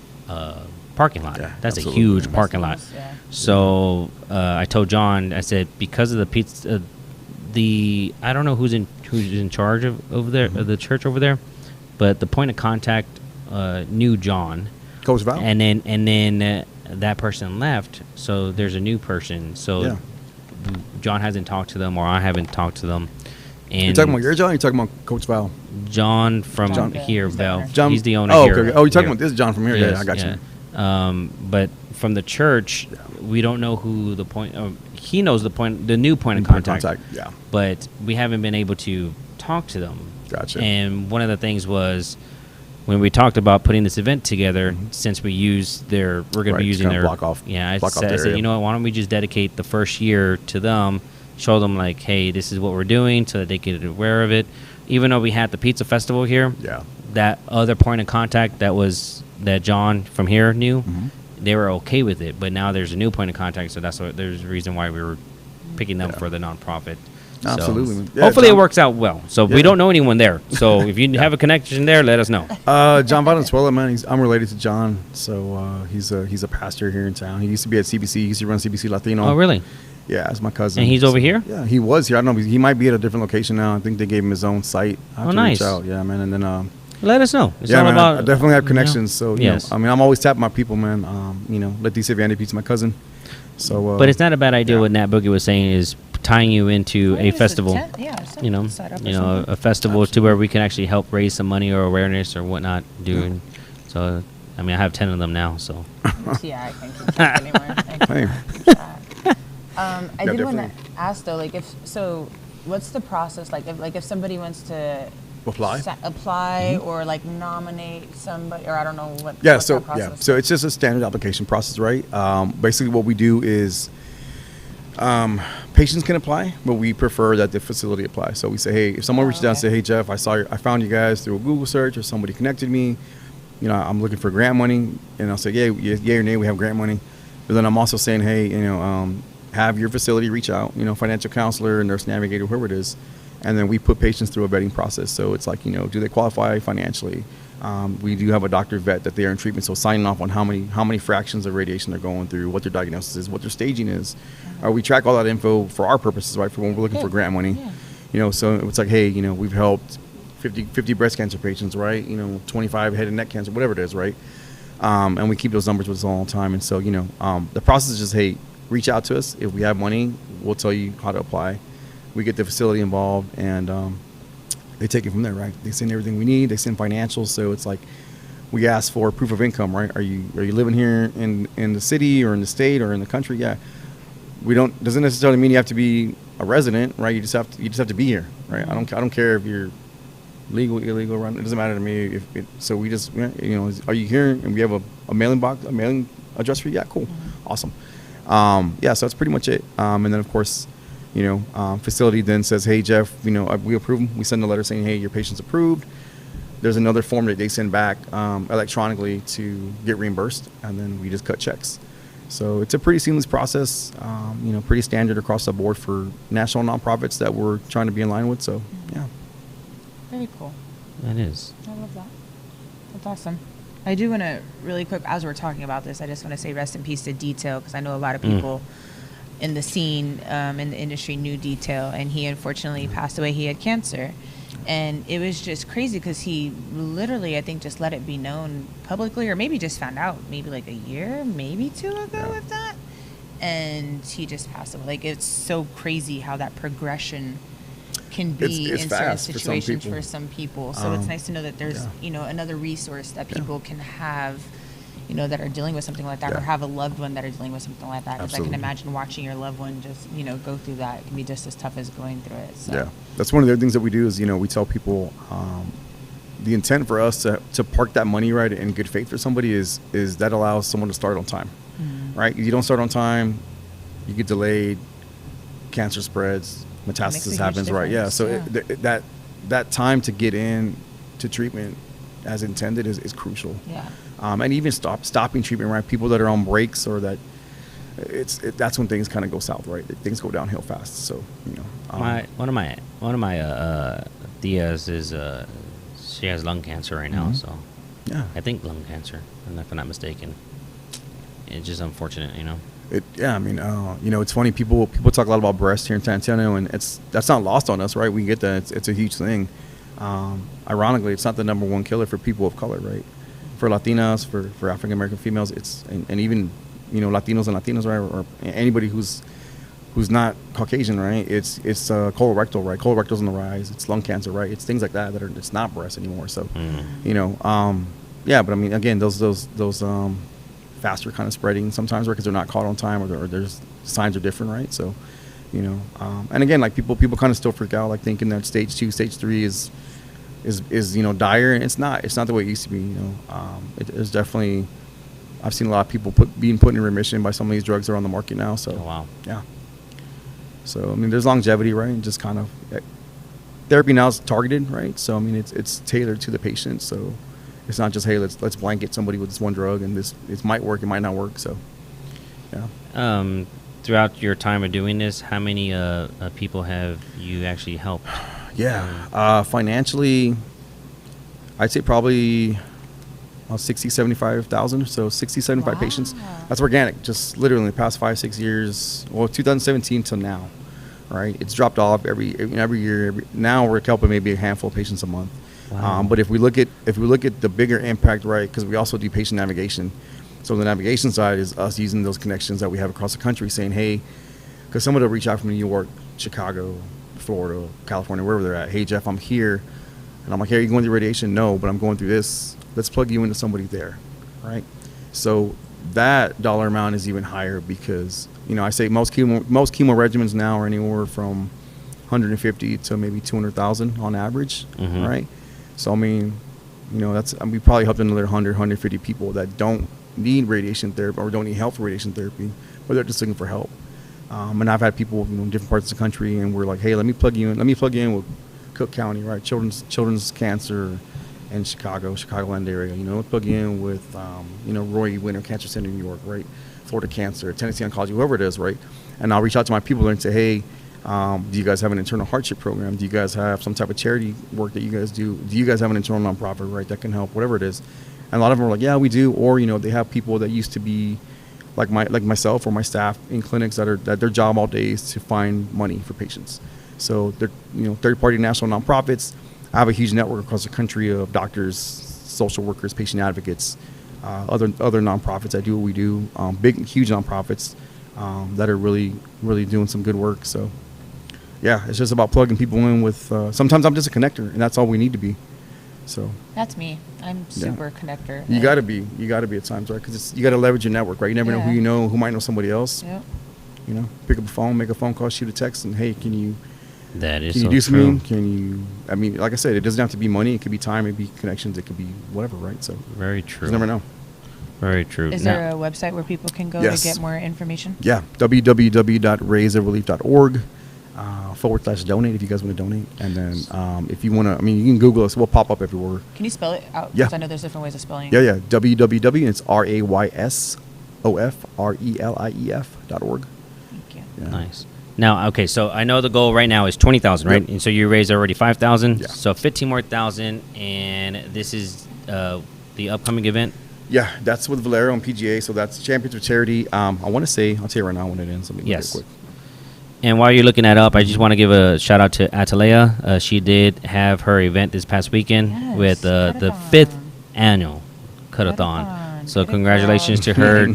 parking lot. Yeah, That's absolutely. a huge parking lot. Yeah. So I told John, I said, because of the pizza, I don't know who's in charge of over there, of the church over there, but the point of contact knew John, Coach Val. and then that person left, so there's a new person. So Yeah. John hasn't talked to them, or I haven't talked to them. And You're talking about your John? Or you're talking about Coach Val? John from John. here, He's the Val. owner. John, He's the owner oh, here. okay. Oh, you're talking Here. about this John from here? Yeah, Yes, I got you. But from the church, we don't know who the point. He knows the new point of contact. Yeah. But we haven't been able to talk to them. Gotcha. And one of the things was when we talked about putting this event together, since we use we're going to Right, be just using kinda their block off I the said, area. you know what? Why don't we just dedicate the first year to them, show them like, hey, this is what we're doing, so that they get aware of it. Even though we had the pizza festival here, Yeah. that other point of contact that John from here knew, they were okay with it. But now there's a new point of contact, so there's a reason why we were picking them for the nonprofit. So Absolutely. Yeah, hopefully John- it works out well. So we Yeah. don't know anyone there. So if you have a connection there, let us know. John Valenzuela, man. I'm related to John, so he's a pastor here in town. He used to be at CBC. He used to run CBC Latino. Oh, really? Yeah, that's my cousin. And he's over here? Yeah, he was here. I don't know. He might be at a different location now. I think they gave him his own site. I have Oh, to nice. Reach out. Yeah, man. And then Let us know. It's yeah, all man, about. I definitely have you know, connections. So you yes. know, I mean, I'm always tapping my people, man. You know, Leticia Vandepete's my cousin. So, But it's not a bad idea. yeah. What Nat Boogie was saying is tying you into Maybe a it's festival. tent, yeah, something You know, set up or something. a festival to where we can actually help raise some money or awareness or whatnot. Doing so. I mean, I have 10 of them now, so. Yeah, I can't keep track anymore. I Hey. can't keep track. I Yeah, did want to definitely. ask though, like what's the process like? If somebody wants to Apply? apply or like nominate somebody, or I don't know what. Yeah, what's so that process? so it's just a standard application process, right? Basically, what we do is patients can apply, but we prefer that the facility apply. So we say, hey, if someone reaches out and say, hey, Geoff, I found you guys through a Google search, or somebody connected me. You know, I'm looking for grant money, and I'll say, yeah, yay or nay, we have grant money. But then I'm also saying, hey, you know, have your facility reach out, you know, financial counselor, nurse navigator, whoever it is. And then we put patients through a vetting process. So it's like, you know, do they qualify financially? We do have a doctor vet that they are in treatment, so signing off on how many fractions of radiation they're going through, what their diagnosis is, what their staging is. We track all that info for our purposes, right? For when we're looking for grant money. Yeah. You know, so it's like, hey, you know, we've helped 50 breast cancer patients, right? You know, 25 head and neck cancer, whatever it is, right? And we keep those numbers with us all the time. And so, you know, the process is just, hey, reach out to us. If we have money, we'll tell you how to apply. We get the facility involved, and they take it from there, right? They send everything we need. They send financials. So it's like we ask for proof of income, right? Are you living here in the city or in the state or in the country? Yeah. Doesn't necessarily mean you have to be a resident, right? You just have to be here, right? I don't care if you're legal, illegal, right? It doesn't matter to me. So we just, you know, are you here? And we have a mailing box, a mailing address for you. Yeah, cool, awesome. Yeah, so that's pretty much it. And then of course, you know, facility then says, hey, Geoff, you know, we approve them. We send a letter saying, hey, your patient's approved. There's another form that they send back electronically to get reimbursed, and then we just cut checks. So it's a pretty seamless process, you know, pretty standard across the board for national nonprofits that we're trying to be in line with. So, yeah. Very cool. That is. I love that. That's awesome. I do want to really quick, as we're talking about this, I just want to say rest in peace to Detail, because I know a lot of people in the scene, in the industry knew Detail, and he unfortunately passed away. He had cancer. And it was just crazy because he literally, I think, just let it be known publicly, or maybe just found out maybe like a year, maybe 2 ago, if that. And he just passed away. Like, it's so crazy how that progression can be It's in certain fast for some situations people. for some people. So it's nice to know that there's, you know, another resource that people can have, you know, that are dealing with something like that, or have a loved one that are dealing with something like that. Because I can imagine watching your loved one just, you know, go through that. It can be just as tough as going through it. So. Yeah, that's one of the other things that we do is, you know, we tell people the intent for us to park that money right in good faith for somebody is that allows someone to start on time, right? If you don't start on time, you get delayed, cancer spreads, metastasis happens, right? Yeah, so that time to get in to treatment as intended is crucial. Yeah. And even stopping treatment, right? People that are on breaks or that that's when things kind of go south, right? Things go downhill fast. So, you know, One of my tias is she has lung cancer right now, so yeah, I think lung cancer, if I'm not mistaken. It's just unfortunate, you know. I mean, you know, it's funny. People talk a lot about breast here in San Antonio, and that's not lost on us, right? We get that it's a huge thing. Ironically, it's not the number one killer for people of color, right? For Latinas, for African American females, and even, you know, Latinos and Latinas, right, or anybody who's not Caucasian, right? It's colorectal, right? Colorectal's on the rise. It's lung cancer, right? It's things like that it's not breast anymore. So, you know, yeah. But I mean, again, those faster kind of spreading sometimes, right? Because they're not caught on time, or there's signs are different, right? So, you know, and again, like people kind of still freak out, like thinking that stage 2, stage 3 is you know, dire, and it's not the way it used to be. You know, it's definitely, I've seen a lot of people being put in remission by some of these drugs that are on the market now. So, wow, yeah. So I mean, there's longevity, right? And just kind of therapy now is targeted, right? So I mean, it's tailored to the patient. So it's not just, hey, let's blanket somebody with this one drug, and it might work, it might not work. So, yeah. Throughout your time of doing this, how many people have you actually helped? Yeah, financially, I'd say probably 60, 75,000. So 60, 75 patients. That's organic, just literally in the past 5-6 years. Well, 2017 till now, right? It's dropped off every year. Now we're helping maybe a handful of patients a month. Wow. But if we look at the bigger impact, right? Because we also do patient navigation. So the navigation side is us using those connections that we have across the country, saying, hey, because someone will reach out from New York, Chicago, Florida, California, wherever they're at. Hey, Geoff, I'm here. And I'm like, hey, are you going through radiation? No, but I'm going through this. Let's plug you into somebody there. right? So that dollar amount is even higher because, I say most chemo regimens now are anywhere from 150 to maybe 200,000 on average, right? So, we probably helped another 100, 150 people that don't need radiation therapy or don't need help for radiation therapy, but they're just looking for help. And I've had people in different parts of the country, and we're like, hey, let me plug you in with Cook County, right? Children's Cancer in Chicagoland area. Let's plug you in with, Roy Winter Cancer Center in New York, right? Florida Cancer, Tennessee Oncology, whoever it is, right? And I'll reach out to my people there and say, hey, do you guys have an internal hardship program? Do you guys have some type of charity work that you guys do? Do you guys have an internal nonprofit, right, that can help, whatever it is? And a lot of them are like, yeah, we do. Or, they have people that used to be like myself or my staff in clinics that their job all day is to find money for patients. So they're, third-party national nonprofits. I have a huge network across the country of doctors, social workers, patient advocates, other nonprofits that do what we do, big, huge nonprofits that are really, really doing some good work. So, yeah, it's just about plugging people in with, sometimes I'm just a connector, and that's all we need to be. So that's me. I'm super connector. You got to be at times, right? Because you got to leverage your network, right? You never know who you know, who might know somebody else. Yep. Pick up a phone, make a phone call, shoot a text, and hey, can you do something? Can you? Like I said, it doesn't have to be money. It could be time. It could be connections. It could be whatever, right? So very true. You never know. Very true. Is there a website where people can go to get more information? Yeah, www.raiseofrelief.org. /donate if you guys want to donate. And then if you want to, you can Google us. We'll pop up everywhere. Can you spell it out? Yeah. Because I know there's different ways of spelling it. Yeah. www, and it's RAYSOFRELIEF.org. Thank you. Yeah. Nice. Now, okay, so I know the goal right now is 20,000, right? And so you raised already 5,000. Yeah. So 15 more thousand, and this is the upcoming event. Yeah, that's with Valero and PGA. So that's Champions of Charity. I want to say, I'll tell you right now when it ends. Let me look quick. And while you're looking that up, I just want to give a shout out to Atalaya. She did have her event this past weekend with the 5th annual Cut-a-thon. So congratulations to her,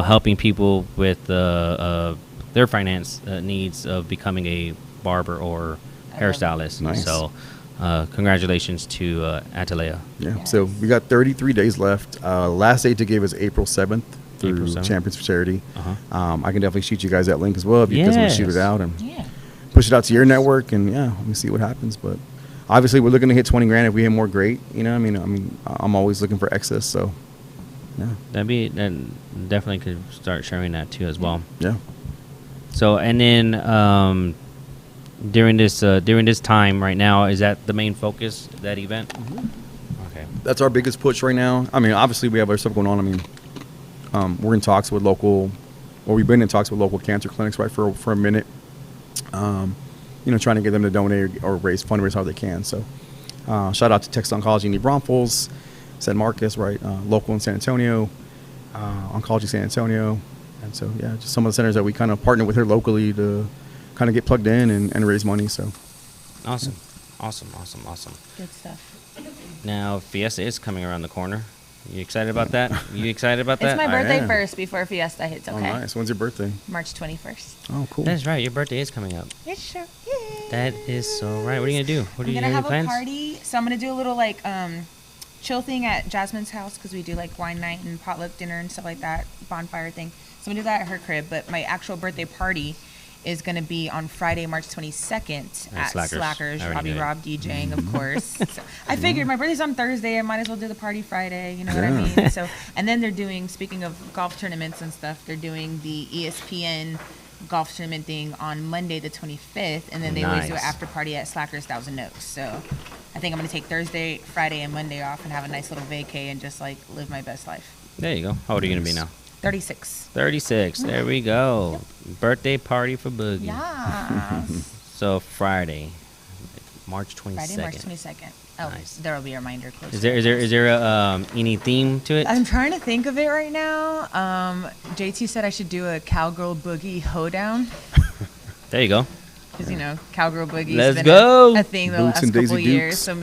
helping people with their finance needs of becoming a barber or hairstylist. Nice. So congratulations to Atalaya. Yeah. Yes. So we got 33 days left. Last date to give is April 7th. Through Champions for Charity. I can definitely shoot you guys that link as well if you guys want to shoot it out and push it out to your network, and we see what happens. But obviously, we're looking to hit 20 grand. If we hit more, great. I'm always looking for excess. So that definitely could start sharing that too as well. Yeah. So and then during this time right now, is that the main focus, that event? Okay. That's our biggest push right now. Obviously we have other stuff going on. We're in talks with we've been in talks with local cancer clinics, right, for a minute. Trying to get them to donate or fundraise how they can. So, shout out to Texas Oncology in New Braunfels, San Marcos, right, local in San Antonio, Oncology San Antonio, and so just some of the centers that we kind of partner with here locally to kind of get plugged in and raise money. So, awesome. Good stuff. Now Fiesta is coming around the corner. You excited about that? It's my birthday first before Fiesta hits, okay? Oh, nice. When's your birthday? March 21st. Oh, cool. That's right. Your birthday is coming up. Yes, sure. Yay. That is so right. What are you going to do? I'm going to have a party. So I'm going to do a little, chill thing at Jasmine's house because we do, wine night and potluck dinner and stuff like that, bonfire thing. So I'm going to do that at her crib. But my actual birthday party is going to be on Friday, March 22nd at Slackers. Robbie Rob DJing, of course. So I figured my birthday's on Thursday. I might as well do the party Friday. You know what I mean? So, and then they're doing, speaking of golf tournaments and stuff, they're doing the ESPN golf tournament thing on Monday the 25th, and then they always do an after party at Slackers Thousand Oaks. So I think I'm going to take Thursday, Friday, and Monday off and have a nice little vacay and just live my best life. There you go. How old are you going to be now? 36. There we go. Yep. Birthday party for Boogie. Yeah. So Friday, March 22nd. Friday, March 22nd. Oh, nice. There will be a reminder close. Is there any theme to it? I'm trying to think of it right now. JT said I should do a cowgirl boogie hoedown. There you go. Because cowgirl boogie's Let's been go. a thing the last couple years. So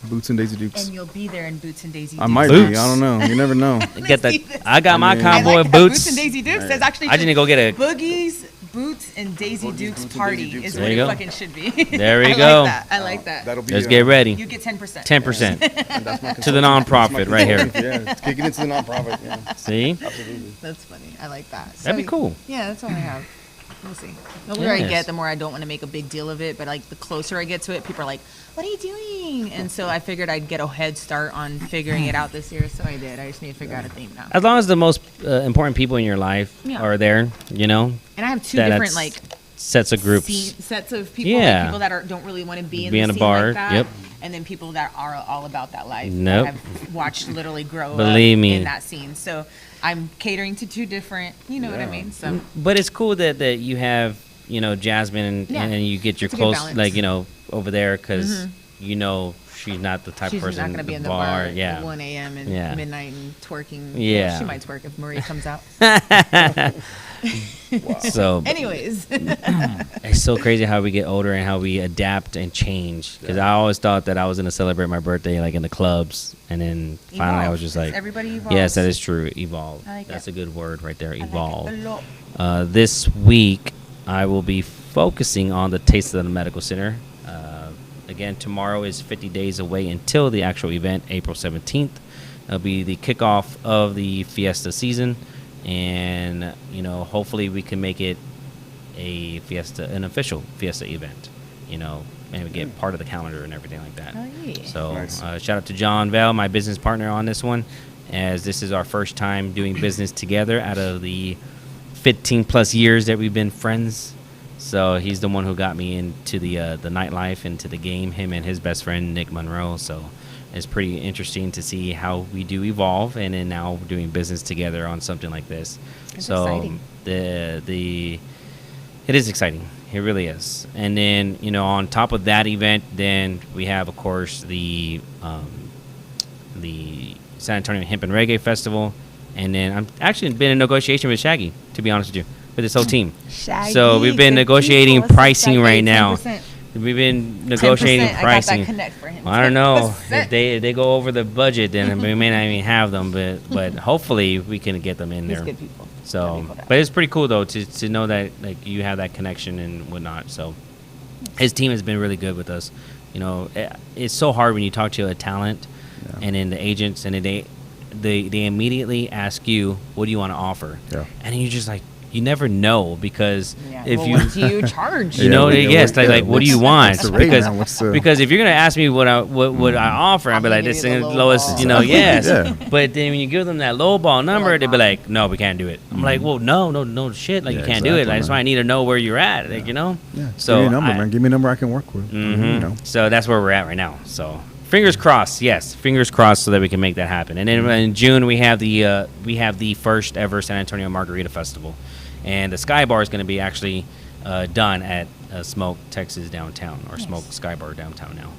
Boots and Daisy Dukes. And you'll be there in Boots and Daisy Dukes. I might be. I don't know. You never know. I got my cowboy boots. Boots and Daisy Dukes. There's actually I didn't go get a Boogie's Boots and Daisy Boogie Duke's Boots and party Daisy Dukes. is There what you it go. fucking should be. There we I go. Like that. I like that. That'll be. Let's get ready. You get 10%. 10% And that's my to the nonprofit right here. Yeah, it's kicking into the nonprofit. Yeah, See? absolutely. That's funny. I like that. That'd be So, cool. Yeah, that's all I have. We'll see. The older I Yes. get, the more I don't want to make a big deal of it. But like the closer I get to it, people are like, "What are you doing?" And so I figured I'd get a head start on figuring it out this year. So I did. I just need to figure out a theme now. As long as the most important people in your life Yeah. are there, you know, And I have two that's different like sets of groups. sets of people. Yeah. Like people that don't really want to be in Be the in a scene bar, like that. yep. And then people that are all about that life. Nope. That I've watched literally grow Believe up me. in that scene. So I'm catering to two different. You know what I mean? So But it's cool that you have, you know, Jasmine Yeah. and you get your It's a good close, balance. like, you know, over there because, you know, she's not the type she's of person not going to be in the bar. bar Yeah. at 1 a.m. and Yeah. midnight and twerking. Yeah. Well, she might twerk if Marie comes out. So Anyways. it's so crazy how we get older and how we adapt and change. Because I always thought that I was going to celebrate my birthday like in the clubs. And then finally I Evolve. was just like, Everybody evolves. yes, that is true. Evolve. I like That's it. a good word right there. I like it Evolve. a lot. This week, I will be focusing on the Taste of the Medical Center. Again, tomorrow is 50 days away until the actual event, April 17th. It'll be the kickoff of the Fiesta season. And, you know, hopefully we can make it an official Fiesta event, you know, and we get part of the calendar and everything like that. Oh, yeah. So Nice. shout out to John Val, my business partner on this one, as this is our first time doing business together out of the 15 plus years that we've been friends. So he's the one who got me into the nightlife, into the game, him and his best friend, Nick Monroe. So it's pretty interesting to see how we do evolve, and then now we're doing business together on something like this. It's so exciting. it is exciting. It really is. And then, you know, on top of that event, then we have, of course, the San Antonio Hemp and Reggae Festival. And then I'm actually been in negotiation with Shaggy, to be honest with you, with this whole team. Shaggy, So we've been good negotiating people. pricing right now. 10%. We've been negotiating 10%. pricing. I got that connect for him. I don't know 10%. if they go over the budget, then we may not even have them. But hopefully we can get them in He's there. good people. Good So, people that- but it's pretty cool though to know that like you have that connection and whatnot. So, his team has been really good with us. You know, it's so hard when you talk to a talent, and then the agents, and then they immediately ask you, "What do you want to offer?" Yeah. And then you're just like, you never know because Yeah. if Well, you what do you charge? you know, Yeah, yes, like what do you want? what's the rate Because now? What's the- because if you're gonna ask me what I offer, I'd be gonna like, give this you is the the low lowest, ball. you know, yes. Yeah. But then when you give them that low ball number, like, they'd be like, no, we can't do it. I'm like, well, no, shit, like Yeah, you can't do it. exactly, That's why I man. need to know where you're at, like you know. Yeah. So give me a number, I- man. Give me a number I can work with. You know. So that's where we're at right now. So fingers crossed, yes, fingers crossed, so that we can make that happen. And then in June we have the first ever San Antonio Margarita Festival, and the Sky Bar is going to be actually done at Smoke Texas downtown, or Smoke Sky Bar downtown now.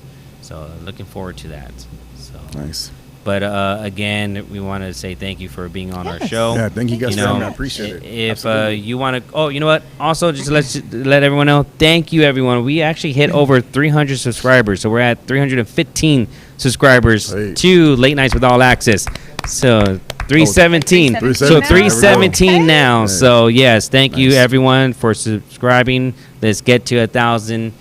So looking forward to that. So Nice. But again, we want to say thank you for being on our show. Yeah, thank you guys You for having know, me. I appreciate it. If you want to, you know what? Also, just to let everyone know, thank you, everyone. We actually hit over 300 subscribers, so we're at 315 subscribers Hey. to Late Nights with All Access. So 317. So 317. 317 now. Hey. So yes, thank you, Nice. everyone, for subscribing. Let's get to 1,000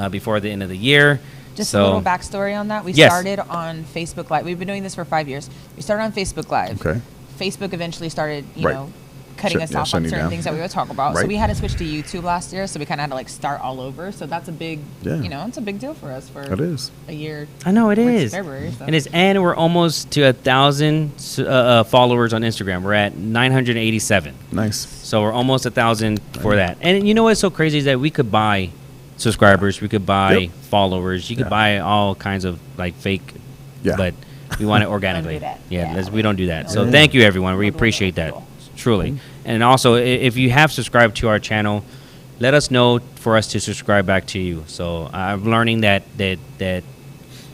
before the end of the year. Just So- a little backstory on that. We Yes. started on Facebook Live. We've been doing this for 5 years. We started on Facebook Live. Okay. Facebook eventually started, you Right. know, cutting Shut- us yeah, off on shutting you certain down. things that we would talk about. So Right. we had to switch to YouTube last year. So we kind of had to like start all over. So that's a big, Yeah. you know, it's a big deal for us for It is. a year. I know it It's is. February, so. And we're almost to 1,000 followers on Instagram. We're at 987. Nice. So we're almost 1,000 for that. And you know what's so crazy is that we could buy subscribers, we could buy Yep. followers, you could Yeah. buy all kinds of like fake, Yeah. but we want it organically. that. Yeah, Yeah. we don't do that. So Yeah. thank you, everyone. We We'll do it appreciate that, cool. truly. And also, if you have subscribed to our channel, let us know for us to subscribe back to you. So I'm learning that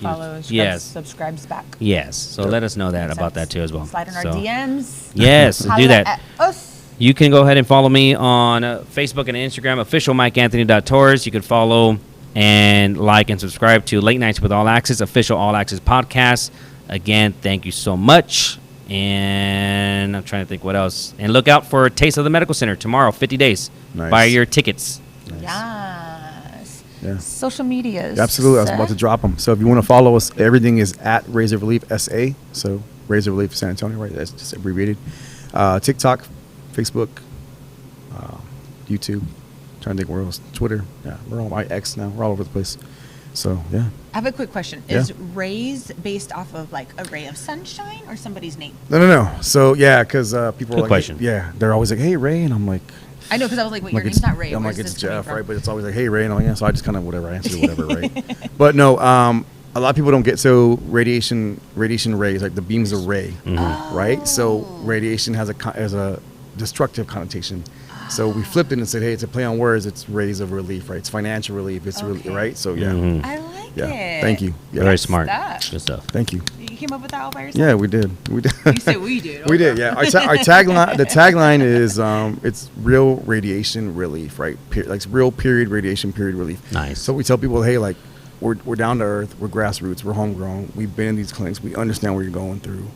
Follow, yes. subscribes back. Yes. So let us know that Makes about sense. that too as well. Slide in our So- DMs. Yes, do Holla that. at us. You can go ahead and follow me on Facebook and Instagram, official MikeAnthony.tours. You can follow and like and subscribe to Late Nights with All Access, official All Access podcast. Again, thank you so much. And I'm trying to think what else. And look out for Taste of the Medical Center tomorrow, 50 days. Nice. Buy your tickets. Yes. Yeah. Social medias. Absolutely. I was about to drop them. So if you want to follow us, everything is at Razor Relief SA. So Razor Relief San Antonio, right? That's just abbreviated. TikTok, Facebook, YouTube. Trying to think where else. Twitter. Yeah, we're on X now. We're all over the place. So yeah. I have a quick question. Yeah. Is Rays based off of like a ray of sunshine or somebody's name? No. So yeah, because people are Good like, question. yeah, they're always like, hey Ray, and I'm like, I know, because I was like, wait, I'm your like, name's not Ray. I'm Where's like, it's this coming Geoff, from? right? But it's always like, hey Ray, and I'm like, yeah. So I just kind of whatever, I answer whatever, right? But no, a lot of people don't get so radiation rays, like the beams of ray, right? So radiation has a destructive connotation. So we flipped it and said, hey, it's a play on words. It's rays of relief, right? It's financial relief. It's Okay. right. So yeah, I like yeah. it. Thank you. Yeah. Very smart. stuff. Good stuff. Thank you. You came up with that all by yourself? Yeah, we did. We did. You said we did. We did, yeah. Our tagline, the tagline is it's real radiation relief, right? Like real period radiation period relief. Nice. So we tell people, hey, like we're down to earth, we're grassroots, we're homegrown. We've been in these clinics, we understand what you're going through.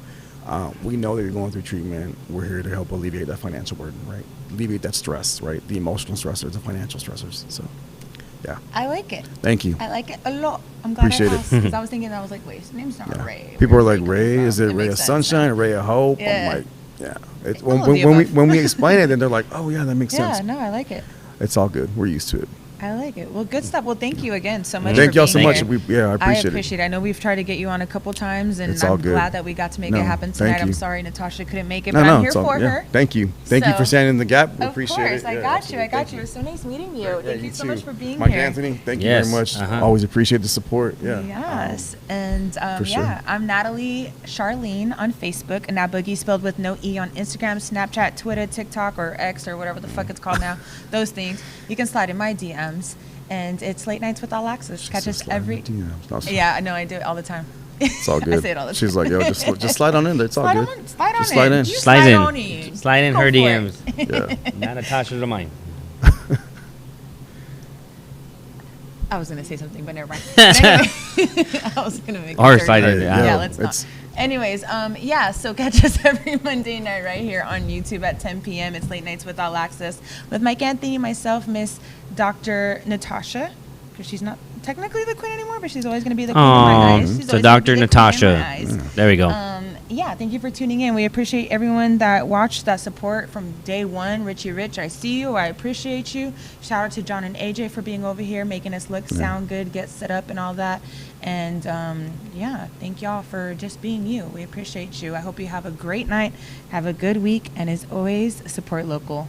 We know that you're going through treatment. We're here to help alleviate that financial burden, right? Alleviate that stress, right? The emotional stressors, the financial stressors. So, yeah. I like it. Thank you. I like it a lot. I'm glad Appreciate I it. asked, because I was thinking, I was like, wait, his name's not Yeah. Ray. People are Where's like, Ray Ray, coming is from? it Ray of makes sense sunshine now. or Ray of hope? Yeah. I'm like, yeah. It's, All of the above. when we explain it, then they're like, oh, yeah, that makes Yeah, sense. no, I like it. It's all good. We're used to it. I like it. Well, good stuff. Well, thank you again so much. Thank for y'all being so much. here. I appreciate it. I know we've tried to get you on a couple times, and It's all I'm good. glad that we got to make No, it happen thank tonight. I'm you. sorry Natasha couldn't make it, No, but no, I'm here it's all, for yeah. her. Thank you. Thank you for So- standing in the gap. We Of appreciate course, it. I Yeah, got you. absolutely. I got Thank you. It was so nice meeting you. Yeah, Thank you so too. much for being Mike here. Anthony, thank Yes, you very much. uh-huh. Always appreciate the support. Yeah. Yes, and for sure. yeah, I'm Natalie Charlene on Facebook, and that Boogie spelled with no E on Instagram, Snapchat, Twitter, TikTok, or X, or whatever the fuck it's called now. Those things. You can slide in my DMs, and it's Late Nights with All Access. Catch us every. Yeah, I know I do it all the time. It's all good. I say it all the time. She's like, yo, just slide on in there. It's all Slide good. on, slide on Just in. slide in. You Slide in. on in. Slide in Go her for DMs. it. Yeah. Not Natasha's or mine. I was gonna say something, but never mind. But anyway, I was gonna make. Or it slide in. Hey, Yeah. Yeah, yo, let's it's- not. Anyways, yeah, so catch us every Monday night right here on YouTube at 10 p.m. It's Late Nights with All Access with Mike Anthony, myself, Miss Dr. Natasha, because she's not technically the queen anymore, but she's always going to be the queen in my eyes. She's So always gonna be Dr. the queen in my Natasha. eyes. There we go. Yeah, thank you for tuning in. We appreciate everyone that watched, that support from day one. Richie Rich, I see you. I appreciate you. Shout out to John and AJ for being over here, making us look, sound good, get set up and all that. And yeah, thank y'all for just being you. We appreciate you. I hope you have a great night. Have a good week. And as always, support local.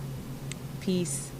Peace.